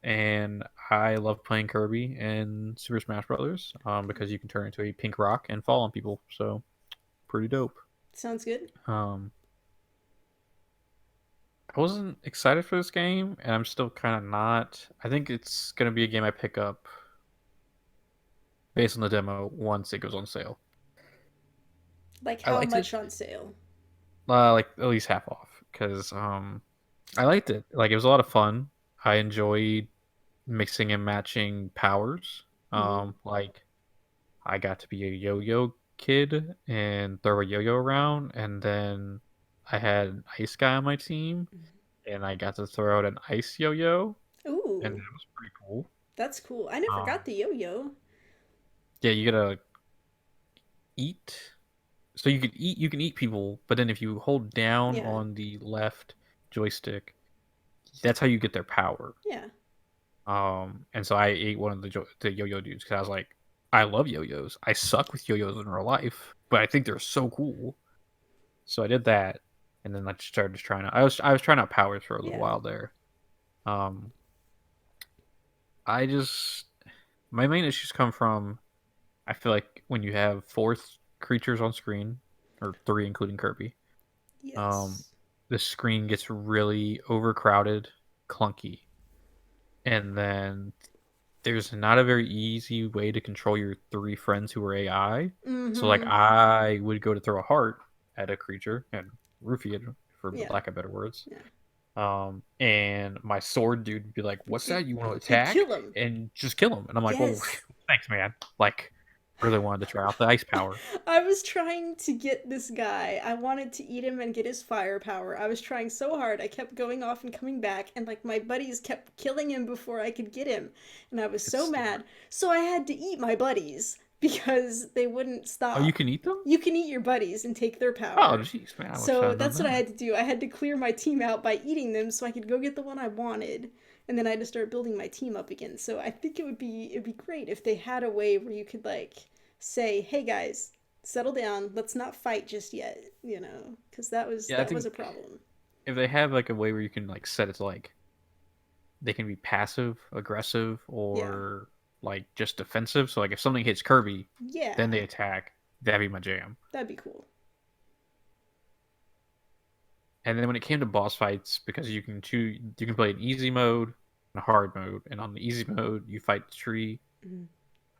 And I love playing Kirby in Super Smash Brothers, because you can turn into a pink rock and fall on people. So pretty dope. Sounds good. Um, I wasn't excited for this game, and I'm still kind of not. I think it's gonna be a game I pick up based on the demo once it goes on sale. Like I how liked it, much on sale? like at least half off, because I liked it. Like it was a lot of fun. I enjoyed mixing and matching powers. Mm-hmm. Like I got to be a yo-yo kid and throw a yo-yo around, and then I had an ice guy on my team, and I got to throw out an ice yo-yo, and Ooh, that was pretty cool. that's cool. I never got Um, the yo-yo. yeah, you gotta eat. So you can eat people, but then if you hold down Yeah, on the left joystick, that's how you get their power. yeah. And so I ate one of the yo-yo dudes because I was like, I love yo-yos. I suck with yo-yos in real life, but I think they're so cool. So I did that, and then I started just trying out. I was trying out powers for a little Yeah. while there. Um, I just my main issues come from I feel like when you have four creatures on screen, or three including Kirby, um, Yes. the screen gets really overcrowded, clunky, and then there's not a very easy way to control your three friends who are AI. So like Mm-hmm. I would go to throw a heart at a creature and roofie it, for Yeah. lack of better words. Yeah. And my sword dude would be like, "What's that? You want to Hey, attack?" kill him. And just kill him. And I'm like, "Well, Yes. thanks, man." Like, really wanted to try out the ice power. I was trying to get this guy. I wanted to eat him and get his firepower. I was trying so hard. I kept going off and coming back, and like my buddies kept killing him before I could get him. And I was so It's mad. So I had to eat my buddies because they wouldn't oh, you stop. can eat them? You can eat your buddies and take their Oh, power. jeez, man, I wish So I'd done that's what I that. had to do. I had to clear my team out by eating them so I could go get the one I wanted. And then I had to start building my team up again. So I think it'd be great if they had a way where you could like say, "Hey guys, settle down. Let's not fight just yet," because Yeah, I that was a think problem. if they have like a way where you can like set it to like they can be passive, aggressive, Yeah. or like just defensive. So like if something hits Kirby, then Yeah. they attack. That'd be my jam. That'd be cool. And then when it came to boss fights, because you can play an easy mode and a hard mode. And on the easy mode, you fight the tree. Mhm.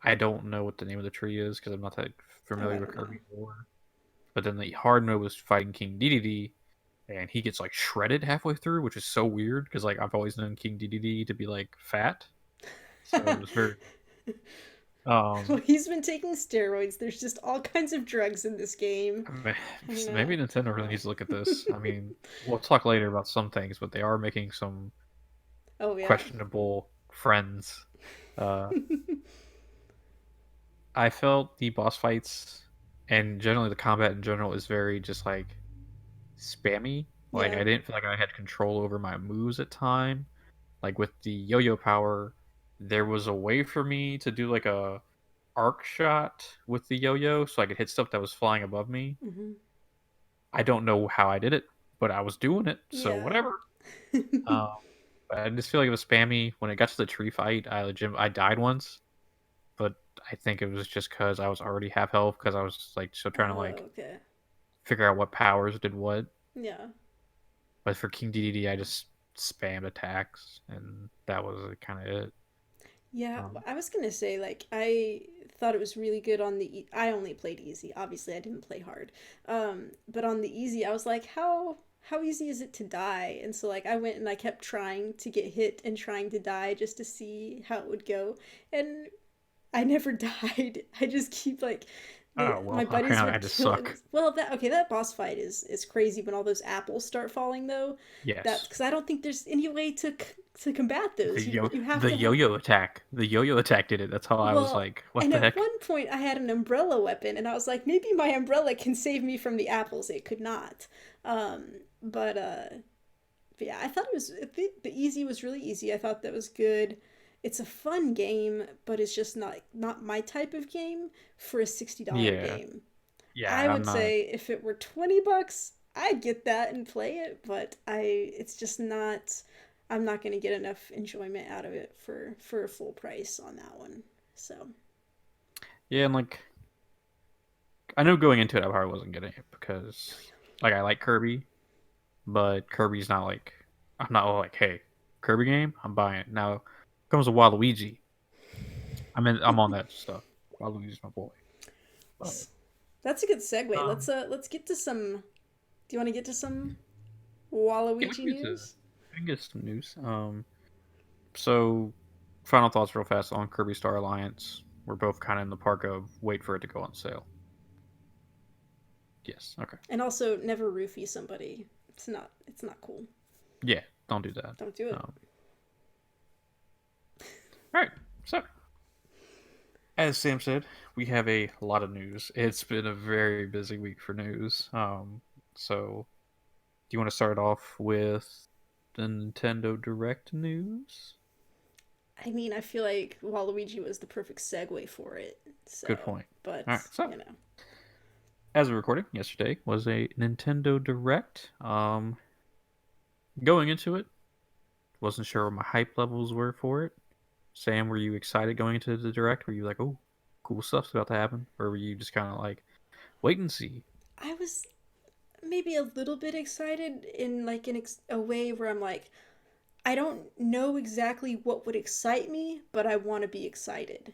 I don't know what the name of the tree is because I'm not that Oh, I familiar with don't know. Kirby lore. But then the hard mode was fighting King Dedede, and he gets like shredded halfway through, which is so weird because like I've always known King Dedede to be like fat, so it was very Well, um he's been taking steroids. There's just all kinds of drugs in this game. And maybe Nintendo really needs to look at this. I mean, we'll talk later about some things, but they are making some oh yeah. questionable friends. Uh, I felt the boss fights and generally the combat in general is very just like spammy. Like Yeah. I didn't feel like I had control over my moves at time. Like with the yo-yo power, there was a way for me to do like a arc shot with the yo-yo so I could hit stuff that was flying above me. Hmm. I don't know how I did it, but I was doing it, so Yeah. whatever. Um, but I just feel like it was spammy. When it got to the tree fight, I died once, but I think it was just because I was already half health because I was like still trying to Oh, like okay. figure out what powers did what. Yeah. But for King DDD, I just spammed attacks, and that was kind of it. Yeah, Um, I was gonna say like I thought it was really good on the. I only played easy. Obviously, I didn't play hard. But on the easy, I was like, how easy is it to die? And so like I went and I kept trying to get hit and trying to die just to see how it would go, and I never died. I just keep like oh my well, buddies apparently I would just kill it. suck. Well, that boss fight is crazy when all those apples start falling though. That's Yes, because I don't think there's any way to combat those. You have the to have. yo-yo attack. The yo-yo attack did it. That's how I was Well, like, what and the at heck? one point I had an umbrella weapon, and I was like, maybe my umbrella can save me from the apples. It could not. Um, but yeah, I thought the easy was really easy. I thought that was good. It's a fun game, but it's just not my type of game for a $60 Yeah, game. I yeah. I'm would not. say if it were $20, I'd get that and play it, but it's just not. I'm not going to get enough enjoyment out of it for a full price on that one. So Yeah, and like I knew going into it, I probably wasn't getting it because like I like Kirby, but Kirby's not like I'm not like, hey, Kirby game, I'm buying it. Now comes a Waluigi. I'm on that stuff. Waluigi's my boy. But that's a good segue. um, Let's get to some. Do you want to get to some yeah, we Waluigi can get to news? we can get some news. So final thoughts real fast on Kirby Star Alliance. We're both kind of in the park of wait for it to go on sale. Yes. Okay. And also, never roofie somebody. It's not cool. Yeah. Don't do that. Don't do it. All right. So as Sam said, we have a lot of news. It's been a very busy week for news. So do you want to start off with the Nintendo Direct news? I mean, I feel like Waluigi was the perfect segue for it. Good So, point. but All right. So you know, as we're recording, yesterday was a Nintendo Direct. Going into it, wasn't sure what my hype levels were for it. Sam, were you excited going into the Direct? Were you like, oh, cool stuff's about to happen? Or were you just kind of like, wait and see? I was maybe a little bit excited in like a way where I'm like, I don't know exactly what would excite me, but I want to be excited.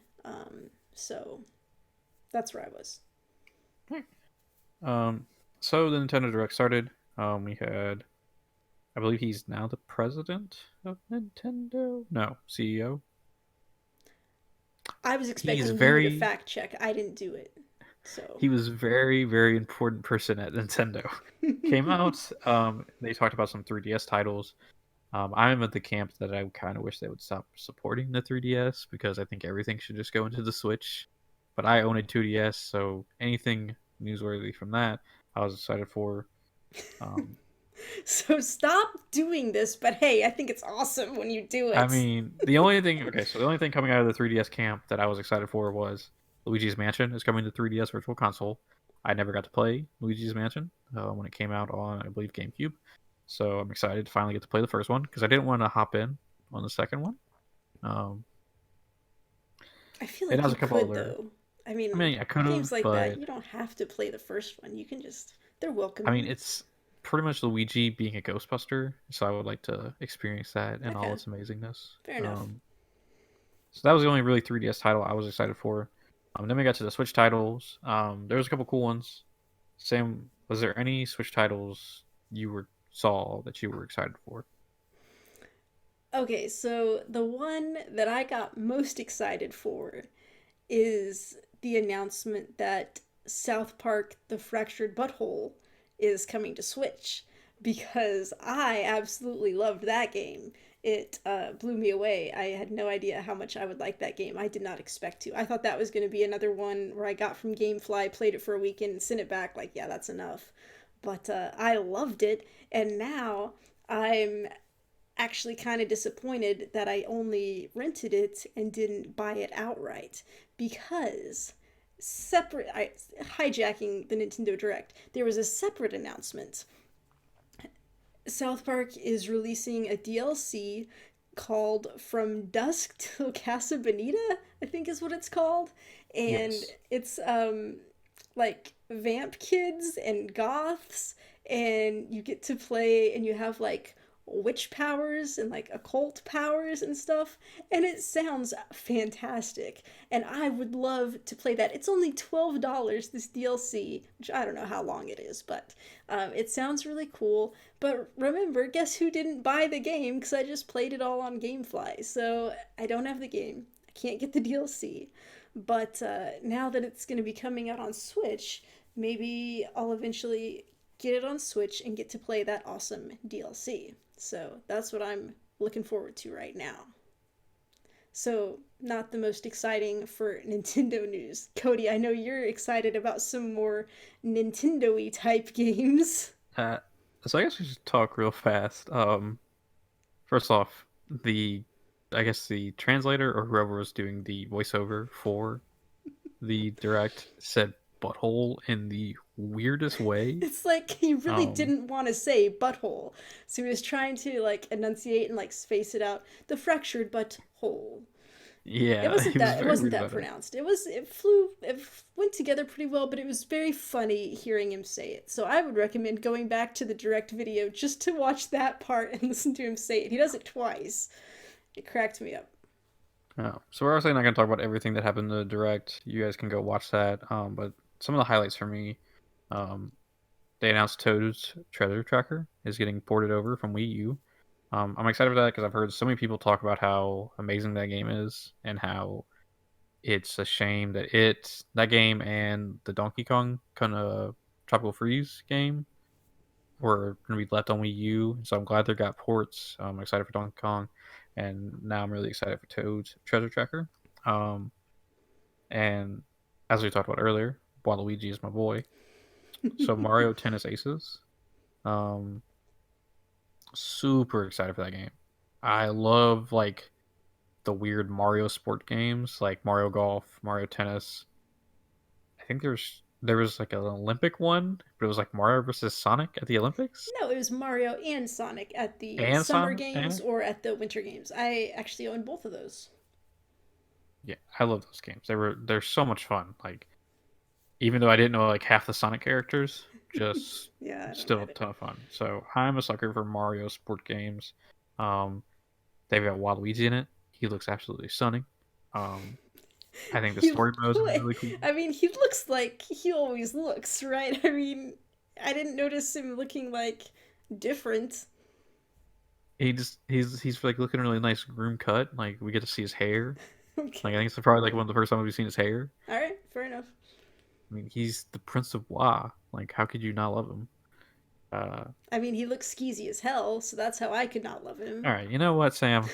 So that's where I was. Right. Um, so the Nintendo Direct started. We had, I believe he's now the president of Nintendo. No, CEO. I was He's expecting you to very, fact check. I didn't do it. So he was very, very important person at Nintendo. Came out. They talked about some 3DS titles. I'm at the camp that I kind of wish they would stop supporting the 3DS because I think everything should just go into the Switch. But I own a 2DS, so anything newsworthy from that, I was excited for. Um, so stop doing this, but hey, I think it's awesome when you do I it. mean, the only thing, okay, so the only thing coming out of the 3DS camp that I was excited for was Luigi's Mansion is coming to 3DS Virtual Console. I never got to play Luigi's Mansion when it came out on, I believe, GameCube. So I'm excited to finally get to play the first one because I didn't want to hop in on the second one. Um, I feel it like has you a couple could other. though. I I mean, mean, I could games have, like that, but you don't have to play the first one. You can just they're I mean, welcoming. it's pretty much Luigi being a Ghostbuster, so I would like to experience that in all Okay, its amazingness. fair enough. Um, so that was the only really 3DS title I was excited for. Then we got to the Switch titles. There was a couple cool ones. Sam, was there any Switch titles you were saw that you were excited for? Okay, so the one that I got most excited for is the announcement that South Park The Fractured Butthole is coming to Switch because I absolutely loved that game. It blew me away. I had no idea how much I would like that game. I did not expect to. I thought that was going to be another one where I got from Gamefly, played it for a weekend, and sent it back like, yeah, that's enough. But I loved it, and now I'm actually kind of disappointed that I only rented it and didn't buy it outright because hijacking the Nintendo Direct, there was a separate announcement. South Park is releasing a DLC called From Dusk Till Casa Bonita, I think is what it's called. And Yes. it's like vamp kids and goths, and you get to play and you have like witch powers and like occult powers and stuff, and it sounds fantastic, and I would love to play that. It's only $12, this DLC, which I don't know how long it is, but it sounds really cool. But remember, guess who didn't buy the game? Because I just played it all on Gamefly, so I don't have the game. I can't get the DLC. But now that it's going to be coming out on Switch, maybe I'll eventually get it on Switch and get to play that awesome DLC. So that's what I'm looking forward to right now. So, not the most exciting for Nintendo news. Cody, I know you're excited about some more Nintendo y type games. Uh, so I guess we should talk real fast. First off, the I guess the translator or whoever was doing the voiceover for the direct said butthole in the weirdest way. It's like he really Um, didn't want to say butthole. So he was trying to like enunciate and like space it out. The fractured butthole. It yeah, wasn't he was that. It very wasn't weird that about it. pronounced. It was. It flew. It went together pretty well, but it was very funny hearing him say it. So I would recommend going back to the direct video just to watch that part and listen to him say it. He does it twice. It cracked me up. Oh, so we're obviously not going to talk about everything that happened in the direct. You guys can go watch that. But some of the highlights for me, um, they announced Toad's Treasure Tracker is getting ported over from Wii U. I'm excited for that because I've heard so many people talk about how amazing that game is and how it's a shame that that game and the Donkey Kong kind of Tropical Freeze game were going to be left on Wii U. So I'm glad they got ports. I'm excited for Donkey Kong, and now I'm really excited for Toad's Treasure Tracker. Um, and as we talked about earlier, Waluigi is my boy. So Mario Tennis Aces. Um, Super excited for that game. I love like the weird Mario sport games like Mario Golf, Mario Tennis. I think there's there was like an Olympic one, but it was like Mario versus Sonic at the Olympics No, it was Mario and Sonic at the and Summer Sonic. Games And or at the Winter Games. I actually own both of those. yeah, I love those games. They're so much fun. Like even though I didn't know like half the Sonic characters, just Yeah, I don't still a get it. ton of fun. So I'm a sucker for Mario sport games. Um, they've got Waluigi in it. He looks absolutely stunning. Um, I think the He, story mode is really cool. I mean, he looks like he always looks, right? I mean, I didn't notice him looking like different. He's like looking really nice, groom cut. Like we get to see his hair. Like I Okay. think it's probably like one of the first times we've seen his hair. All right, fair enough. I mean, he's the Prince of Wa. Like how could you not love him? Uh, I mean, he looks skeezy as hell, so that's how I could not love all him. right, you know what, Sam?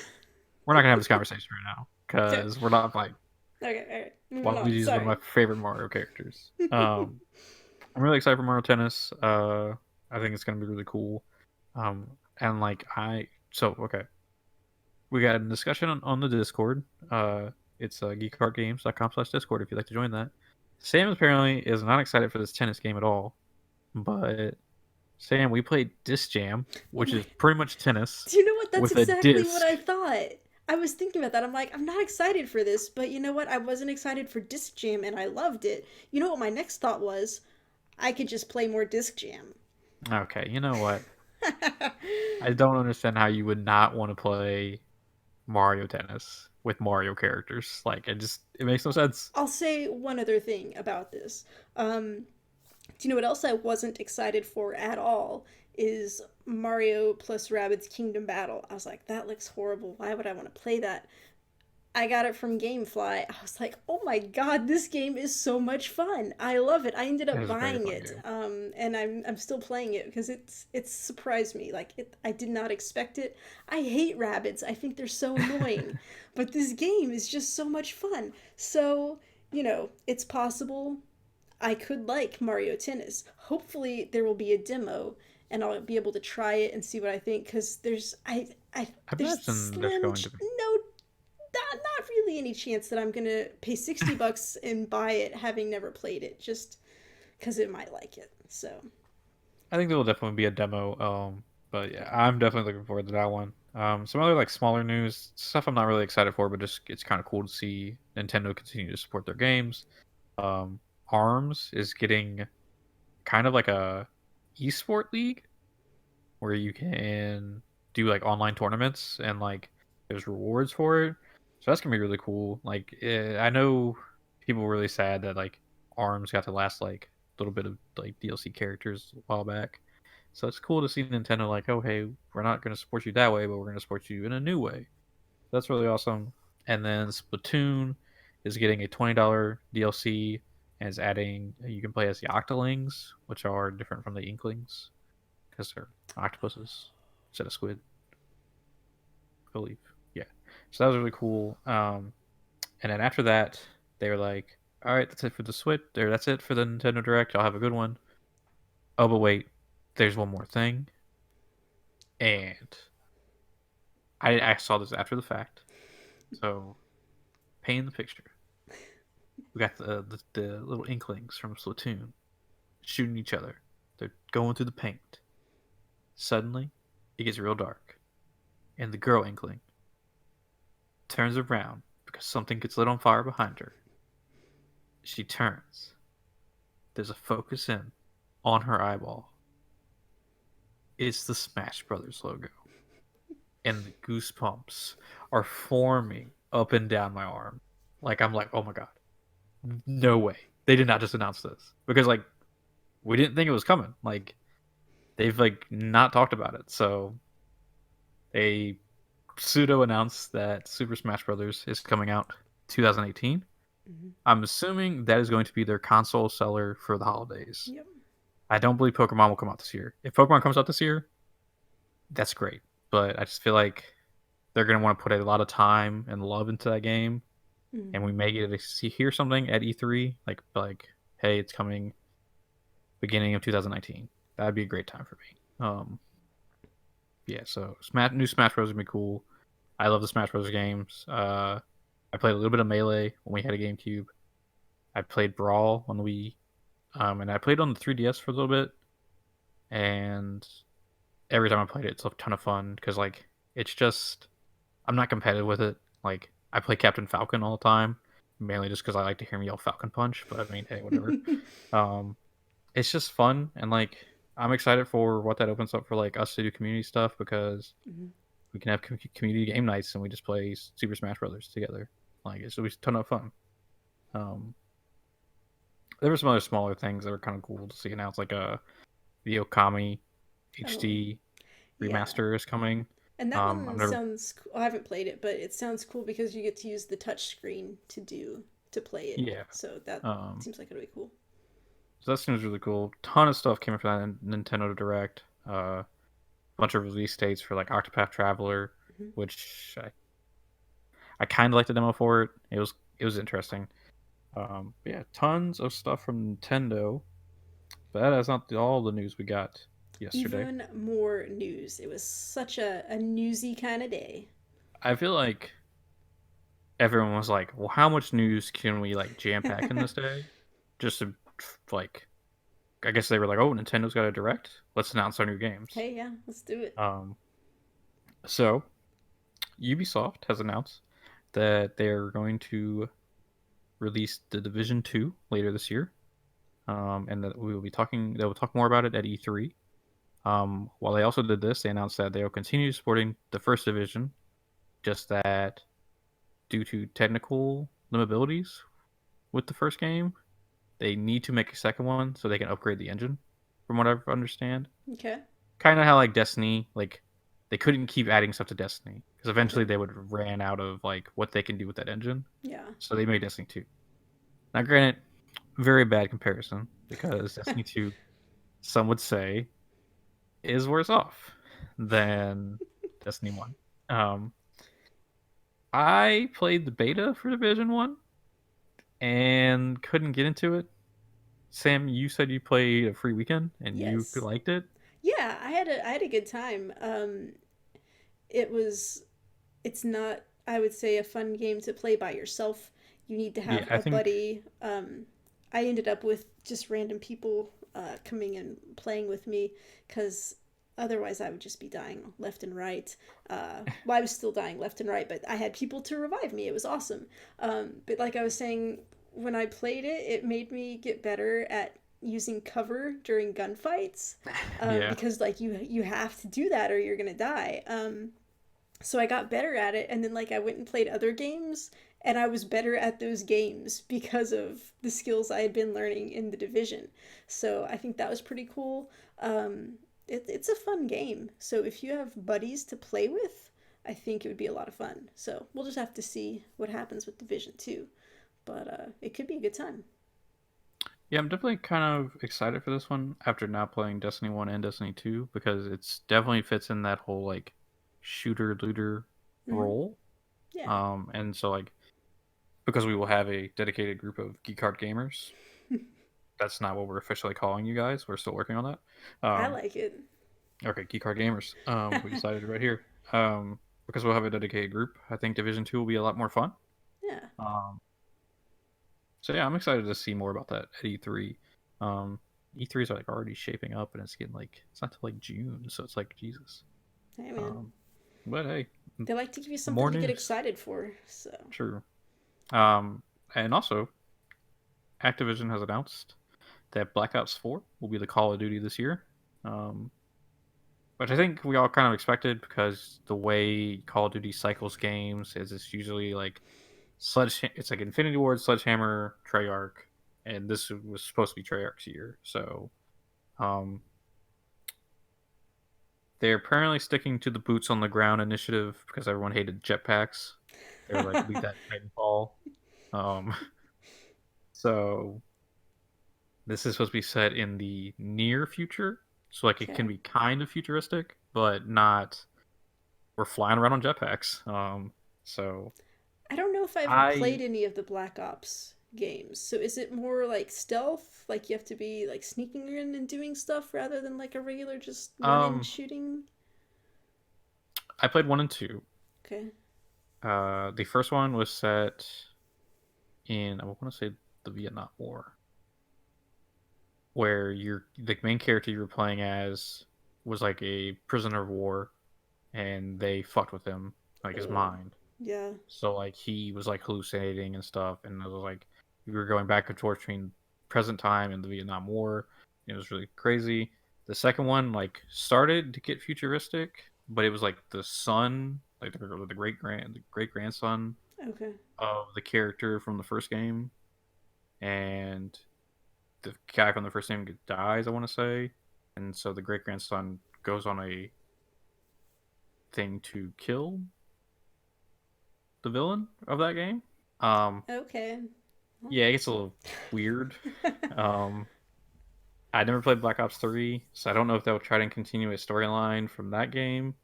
We're not gonna have this conversation right now Okay, because we're not like okay, all right. Moving on. Waluigi is one of my Sorry. favorite Mario characters. I'm really excited for Mario Tennis. I think it's gonna be really cool. Um, and like okay, we got a discussion on the Discord. It's geekheartgames.com/discord if you'd like to join that. Sam apparently is not excited for this tennis game at all, but Sam, we played Disc Jam, Oh which my. is pretty much tennis Do you know what? That's with a exactly what disc. I thought. I was thinking about that. I'm like, I'm not excited for this, but you know what? I wasn't excited for Disc Jam and I loved it. You know what my next thought was? I could just play more Disc Jam. Okay, you know what? I don't understand how you would not want to play Mario Tennis with Mario characters. Like it makes no sense. I'll say one other thing about this. Do you know what else I wasn't excited for at all? Is Mario plus Rabbids Kingdom Battle. I was like, that looks horrible. Why would I want to play that? I got it from Gamefly. I was like, oh my god, this game is so much fun. I love it. I ended It up is a very buying fun it, game. and I'm still playing it because it's surprised me. Like I did not expect it. I hate rabbits. I think they're so annoying, but this game is just so much fun. So it's possible I could like Mario Tennis. Hopefully, there will be a demo and I'll be able to try it and see what I think. Because I there's imagine there's going to be. no, not really any chance that I'm gonna pay $60 and buy it, having never played it, just because it might like it. So I think there will definitely be a demo. But yeah, I'm definitely looking forward to that one. Some other like smaller news stuff I'm not really excited for, but just it's kind of cool to see Nintendo continue to support their games. Um, Arms is getting kind of like a esport league where you can do like online tournaments and like there's rewards for it. So that's gonna be really cool. Like I know people were really sad that like Arms got to last like a little bit of like DLC characters a while back. So it's cool to see Nintendo like, oh hey, we're not gonna support you that way, but we're gonna support you in a new way. That's really awesome. And then Splatoon is getting a $20 DLC and is adding you can play as the Octolings, which are different from the Inklings because they're octopuses instead of squid, I believe. Yeah. So that was really cool. And then after that, they were like, all right, that's it for the Switch. Or that's it for the Nintendo Direct. Y'all have a good one. Oh, but wait, there's one more thing. And I saw this after the fact. So, paint the picture. We got the little Inklings from Splatoon shooting each other. They're going through the paint. Suddenly, it gets real dark. And the girl Inkling turns around because something gets lit on fire behind her. She turns. There's a focus in on her eyeball. It's the Smash Brothers logo. And the goosebumps are forming up and down my arm. Like I'm like, oh my god. No way. They did not just announce this. Because like we didn't think it was coming. Like they've like not talked about it. So they pseudo announced that Super Smash Brothers is coming out 2018. mhm. I'm assuming that is going to be their console seller for the holidays. Yep. I don't believe Pokemon will come out this year. If Pokemon comes out this year, that's great. But I just feel like they're going to want to put a lot of time and love into that game, and Mhm. we may get to hear something at E3, like hey, it's coming beginning of 2019. That'd be a great time for me. Yeah. So new Smash Bros. Would be cool. I love the Smash Bros. Games. I played a little bit of Melee when we had a GameCube. I played Brawl when we And I played on the 3DS for a little bit, and every time I played it, it's a ton of fun because like it's just I'm not competitive with it. Like I play Captain Falcon all the time, mainly just because I like to hear him yell Falcon Punch. But I mean, hey, whatever. Um, it's just fun, and like I'm excited for what that opens up for like us to do community stuff because Mhm. we can have community game nights and we just play Super Smash Brothers together. Like it's always a ton of fun. Um, there were some other smaller things that were kind of cool to see announced, like the Okami Oh, HD yeah. remaster is coming. And that I've one never, sounds I haven't played it, but it sounds cool because you get to use the touch screen to play it. yeah. So that Um, seems like it'll be cool. so that seems really cool. Ton of stuff came from that Nintendo Direct. Bunch of release dates for like Octopath Traveler, Mhm. which I kind of liked the demo for it. It was interesting. Yeah, tons of stuff from Nintendo. But that's not all the news we got yesterday. Even more news. It was such a newsy kind of day. I feel like everyone was like, "Well, how much news can we like jam pack in this day?" Just to like, I guess they were like, "Oh, Nintendo's got a direct. Let's announce our new games." Hey, yeah, let's do it. Um, so Ubisoft has announced that they're going to release the Division 2 later this year, and that we will be talking. They will talk more about it at E3. While they also did this, they announced that they will continue supporting the first division, just that due to technical limitations with the first game, they need to make a second one so they can upgrade the engine, from what I understand. Okay. Kind of how like Destiny, like they couldn't keep adding stuff to Destiny because Okay. eventually they would ran out of like what they can do with that engine. Yeah. So they made Destiny 2. Now, granted, very bad comparison because Destiny 2, some would say, is worse off than Destiny 1. Um, I played the beta for Division 1 and couldn't get into it. Sam, you said you played a free weekend and you Yes. liked it. Yeah, I had a good time. It was it's not, I would say, a fun game to play by yourself. You need to Yeah, have I a think buddy. I ended up with just random people coming and playing with me because otherwise I would just be dying left and right. Well, I was still dying left and right, but I had people to revive me. It was awesome. But like I was saying, when I played it, it made me get better at using cover during gunfights yeah. because like you have to do that or you're gonna die. So I got better at it, and then like I went and played other games, and I was better at those games because of the skills I had been learning in the division. So I think that was pretty cool. It's a fun game. So if you have buddies to play with, I think it would be a lot of fun. So we'll just have to see what happens with Division 2. But it could be a good time. Yeah, I'm definitely kind of excited for this one after not playing Destiny 1 and Destiny 2 because it's definitely fits in that whole like shooter looter Mm-hmm. role. Yeah. And so like because we will have a dedicated group of Geek Heart gamers. That's not what we're officially calling you guys. We're still working on that. I Um, like it. okay, Geek Heart gamers. We decided right here. Because we'll have a dedicated group. I think Division 2 will be a lot more fun. Yeah. Um, so yeah, I'm excited to see more about that at E3. Um, E3 is like already shaping up, and it's getting like it's not till like June, so it's like Jesus. Hey, man. Um, but hey, They like to give you something more to get news. excited for. So, True. And also, Activision has announced that Black Ops 4 will be the Call of Duty this year. Um, which I think we all kind of expected because the way Call of Duty cycles games is it's usually like it's like Infinity Ward, Sledgehammer, Treyarch, and this was supposed to be Treyarch's year. So um, they're apparently sticking to the boots on the ground initiative because everyone hated jetpacks. They were like, leave that Titanfall. Um, so this is supposed to be set in the near future. So like it can okay. be kind of futuristic, but not we're flying around on jetpacks. So I don't know if I've played I any of the Black Ops games. So is it more like stealth? Like you have to be like sneaking in and doing stuff rather than like a regular just run in um shooting? I played 1 and 2. Okay. The first one was set in I want to say the Vietnam War. where the main character you were playing as was like a prisoner of war, and they fucked with him, like his Oh, mind. yeah. So like he was like hallucinating and stuff, and it was like we were going back and forth between present time and the Vietnam War. It was really crazy. The second one like started to get futuristic, but it was like the son, like the great grandson Okay. of the character from the first game, and the guy from the first game dies, I want to say, and so the great grandson goes on a thing to kill the villain of that game. Um, Okay. yeah, it gets a little weird. Um, I never played Black Ops 3, so I don't know if they'll try to continue a storyline from that game.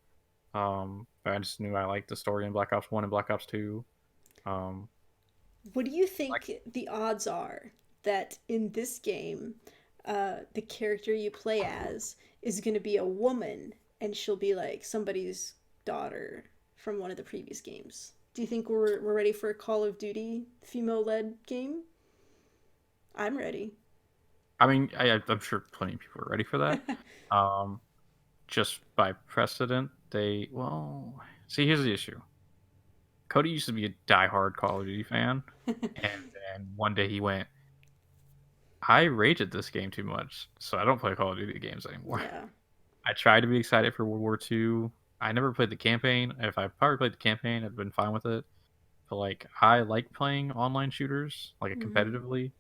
But I just knew I liked the story in Black Ops 1 and Black Ops 2. Um, What do you like, think the odds are that in this game, the character you play as is going to be a woman and she'll be like somebody's daughter from one of the previous games? Do you think we're ready for a Call of Duty female led game? I'm ready. I mean, I'm sure plenty of people are ready for that. Um, just by precedent, see, here's the issue. Cody used to be a diehard Call of Duty fan, and then one day he went, I rage at this game too much, so I don't play Call of Duty games anymore. Yeah. I tried to be excited for World War II. I never played the campaign. If I probably played the campaign, I'd been fine with it. But like, I like playing online shooters, like Mm-hmm. competitively,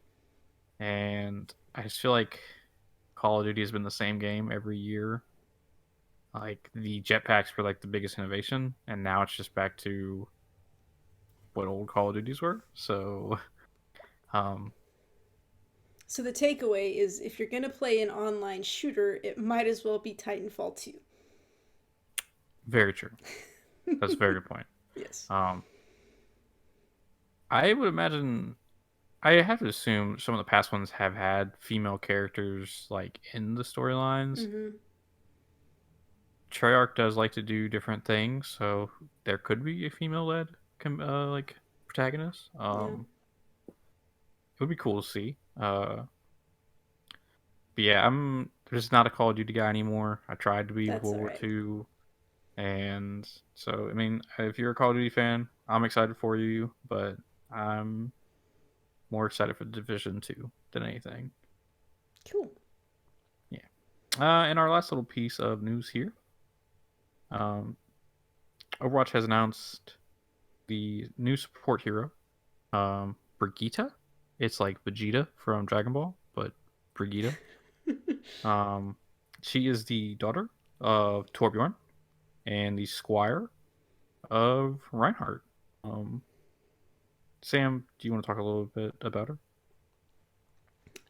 and I just feel like Call of Duty has been the same game every year. Like the jetpacks were like the biggest innovation, and now it's just back to what old Call of Duties were. So, um, So the takeaway is if you're going to play an online shooter, it might as well be Titanfall 2. very true. That's a very good point. Yes. Um, I would imagine I have to assume some of the past ones have had female characters like in the storylines. Mm-hmm. Treyarch does like to do different things, so there could be a female-led like protagonist. Yeah. It would be cool to see. But yeah, I'm just not a Call of Duty guy anymore. I tried to be with That's World all War right. II, and so I mean, if you're a Call of Duty fan, I'm excited for you, but I'm more excited for Division 2 than anything. Cool. Yeah. And our last little piece of news here. Um, Overwatch has announced the new support hero, Brigitte. It's like Vegeta from Dragon Ball, but Brigitte. Um, she is the daughter of Torbjorn and the squire of Reinhardt. Um, Sam, do you want to talk a little bit about her?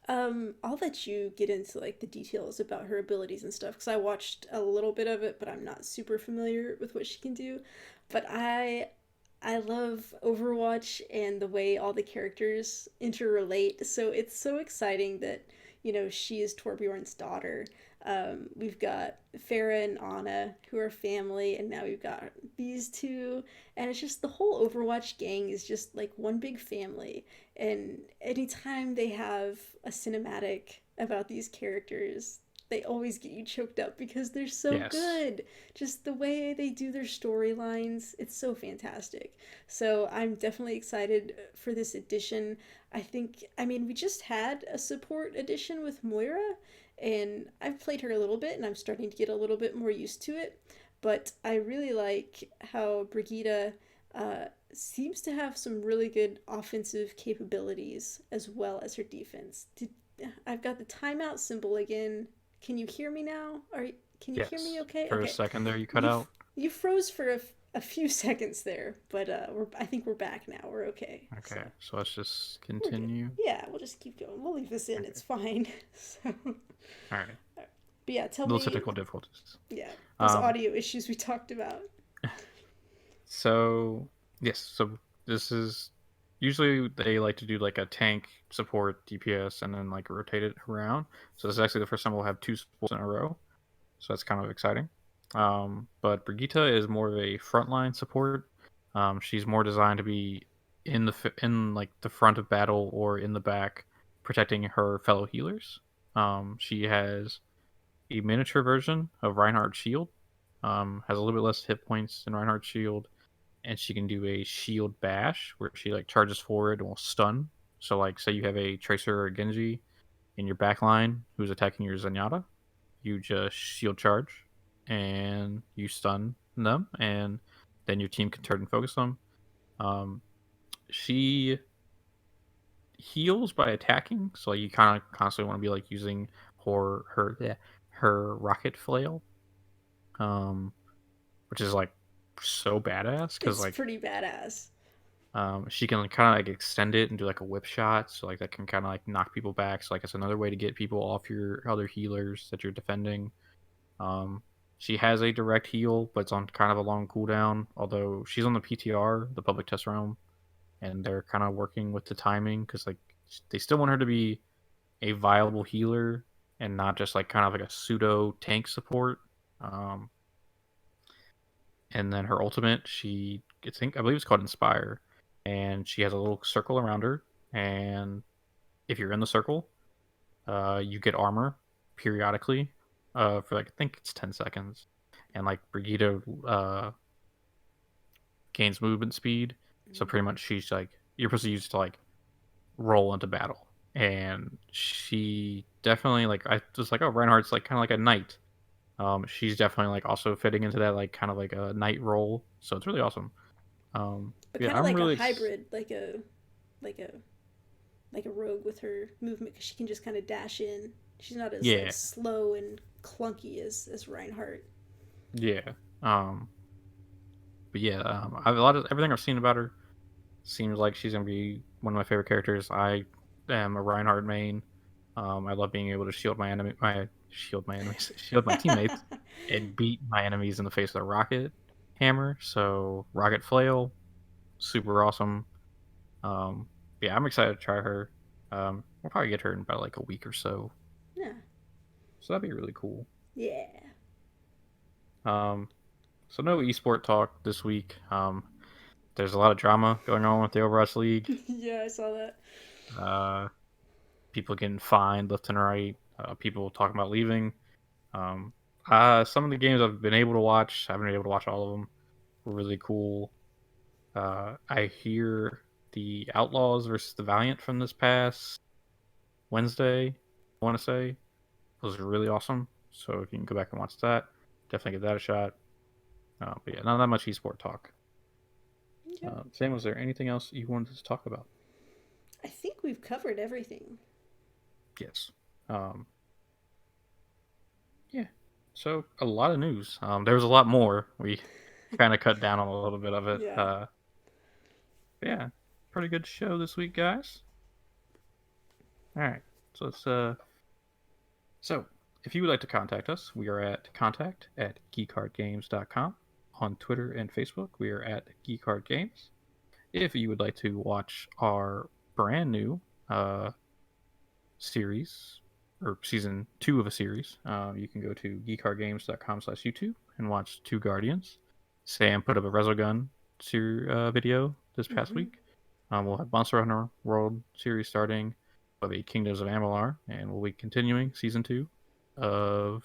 I'll let you get into like the details about her abilities and stuff because I watched a little bit of it, but I'm not super familiar with what she can do. But I love Overwatch and the way all the characters interrelate. So it's so exciting that she is Torbjorn's daughter. We've got Farah and Anna who are family, and now we've got these two, and it's just the whole Overwatch gang is just like one big family. And anytime they have a cinematic about these characters, they always get you choked up because they're so Yes. good. Just the way they do their storylines, it's so fantastic. So I'm definitely excited for this edition. I mean, we just had a support edition with Moira, and I've played her a little bit, and I'm starting to get a little bit more used to it. But I really like how Brigitte seems to have some really good offensive capabilities as well as her defense. I've got the timeout symbol again. Can you hear me now? Can you hear me Yes. okay? For a Okay. second there, you cut You out. you froze for a few seconds there, but I think we're back now. We're okay. So, Okay, so let's just we're good. continue. Yeah, we'll just keep going. We'll leave this in. Okay. It's fine. So, All right. but yeah, tell Little me. technical difficulties. Yeah, those Um, audio issues we talked about. so yes, so this is usually they like to do like a tank support DPS and then like rotate it around. So this is actually the first time we'll have two supports in a row. So that's kind of exciting. But Brigitte is more of a frontline support. She's more designed to be in like the front of battle or in the back, protecting her fellow healers. She has a miniature version of Reinhardt's shield. Has a little bit less hit points than Reinhardt's shield, and she can do a shield bash where she like charges forward and will stun. So like, say you have a Tracer or a Genji in your back line who's attacking your Zenyatta, you just shield charge and you stun them, and then your team can turn and focus them. She heals by attacking, so you kind of constantly want to be like using her rocket flail, um, which is like so badass because It's like pretty badass. she can kind of like extend it and do like a whip shot, so like that can kind of like knock people back. So like it's another way to get people off your other healers that you're defending. Um, she has a direct heal, but it's on kind of a long cooldown. Although she's on the PTR, the public test realm, and they're kind of working with the timing because like they still want her to be a viable healer and not just like kind of like a pseudo tank support. Um, and then her ultimate, I believe it's called Inspire, and she has a little circle around her, and if you're in the circle, you get armor periodically, for like I think it's 10 seconds, and like Brigitte gains movement speed, so pretty much she's like you're supposed to use it to like roll into battle, and she definitely like I was like, oh, Reinhardt's like kind of like a knight. She's definitely like also fitting into that like kind of like a knight role, so it's really awesome. But Yeah, kind of I'm like a really hybrid, like a like a rogue with her movement because she can just kind of dash in. She's not as like yeah, slow and clunky as Reinhardt. yeah. But yeah, I've a lot of everything I've seen about her seems like she's gonna be one of my favorite characters. I am a Reinhardt main. I love being able to shield my teammates, and beat my enemies in the face with a rocket hammer. So rocket flail, super awesome. Um, yeah, I'm excited to try her. We'll probably get her in about like a week or so. Yeah. So that'd be really cool. Yeah. Um, so no esport talk this week. There's a lot of drama going on with the Overwatch League. Yeah, I saw that. Uh, People getting fined left and right. People talking about leaving. Um, some of the games I've been able to watch, I haven't been able to watch all of them. Were really cool. I hear the Outlaws versus the Valiant from this past Wednesday, I want to say, was really awesome. So if you can go back and watch that, definitely give that a shot. But yeah, not that much esport talk. Okay. Sam, was there anything else you wanted to talk about? I think we've covered everything. Yes. Um, yeah. So a lot of news. There was a lot more. We kind of cut down on a little bit of it. Yeah. Yeah, pretty good show this week, guys. All right. So let's So, if you would like to contact us, we are at contact@geekheartgames.com. On Twitter and Facebook, we are at Geek Heart Games. If you would like to watch our brand new series, or season 2 of a series, you can go to geekheartgames.com/YouTube and watch Two Guardians. Sam put up a Resogun video this past week. We'll have Monster Hunter World series starting. We'll have a Kingdoms of Amalur, and we'll be continuing season 2 of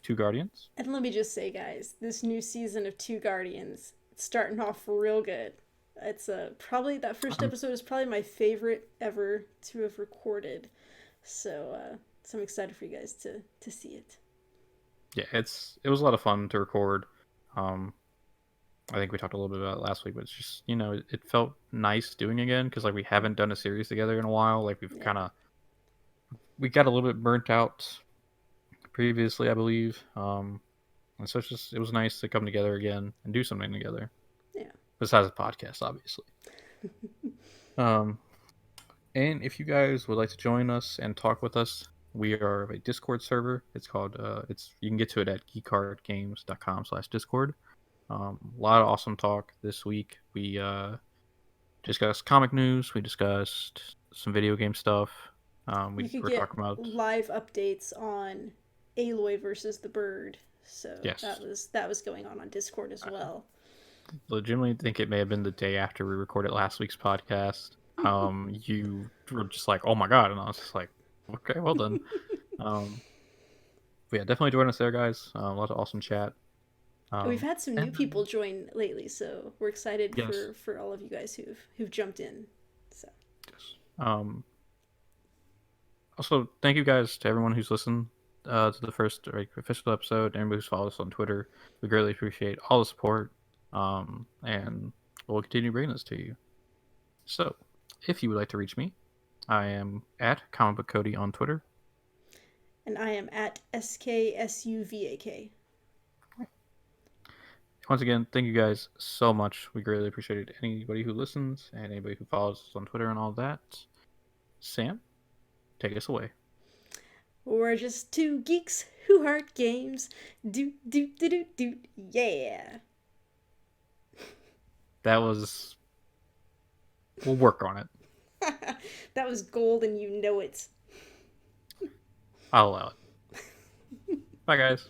Two Guardians. And let me just say, guys, this new season of Two Guardians, it's starting off real good. It's probably that first Um, episode is probably my favorite ever to have recorded. So I'm excited for you guys to see it. yeah, it was a lot of fun to record. Um, I think we talked a little bit about it last week, but it's just it felt nice doing again because like we haven't done a series together in a while. Like Yeah. we got a little bit burnt out previously, I believe. And so it was nice to come together again and do something together. Yeah. Besides the podcast, obviously. Um, and if you guys would like to join us and talk with us, we are a Discord server. It's called you can get to it at geekheartgames.com/discord. A lot of awesome talk this week. We discussed comic news. We discussed some video game stuff. You We could were get talking about live updates on Aloy versus the bird. So yes. that was going on Discord as well. Legitimately think it may have been the day after we recorded last week's podcast. You were just like, "Oh my god," and I was just like, "Okay, well then." But yeah, definitely join us there, guys. Lots of awesome chat. We've had some new And people join lately, so we're excited yes, for all of you guys who've jumped in. So yes. Also, thank you guys to everyone who's listened to the first official episode. Everybody who's followed us on Twitter, we greatly appreciate all the support. And we'll continue bringing this to you. So, if you would like to reach me, I am at Comic Book Cody on Twitter. and I am at SKSUVAK. Once again, thank you guys so much. We greatly appreciate it. Anybody who listens and anybody who follows us on Twitter and all that. Sam, take us away. We're just two geeks who heart games. Do do do do do. Yeah. That was. We'll work on it. That was gold, and you know it. I'll allow it. Bye, guys.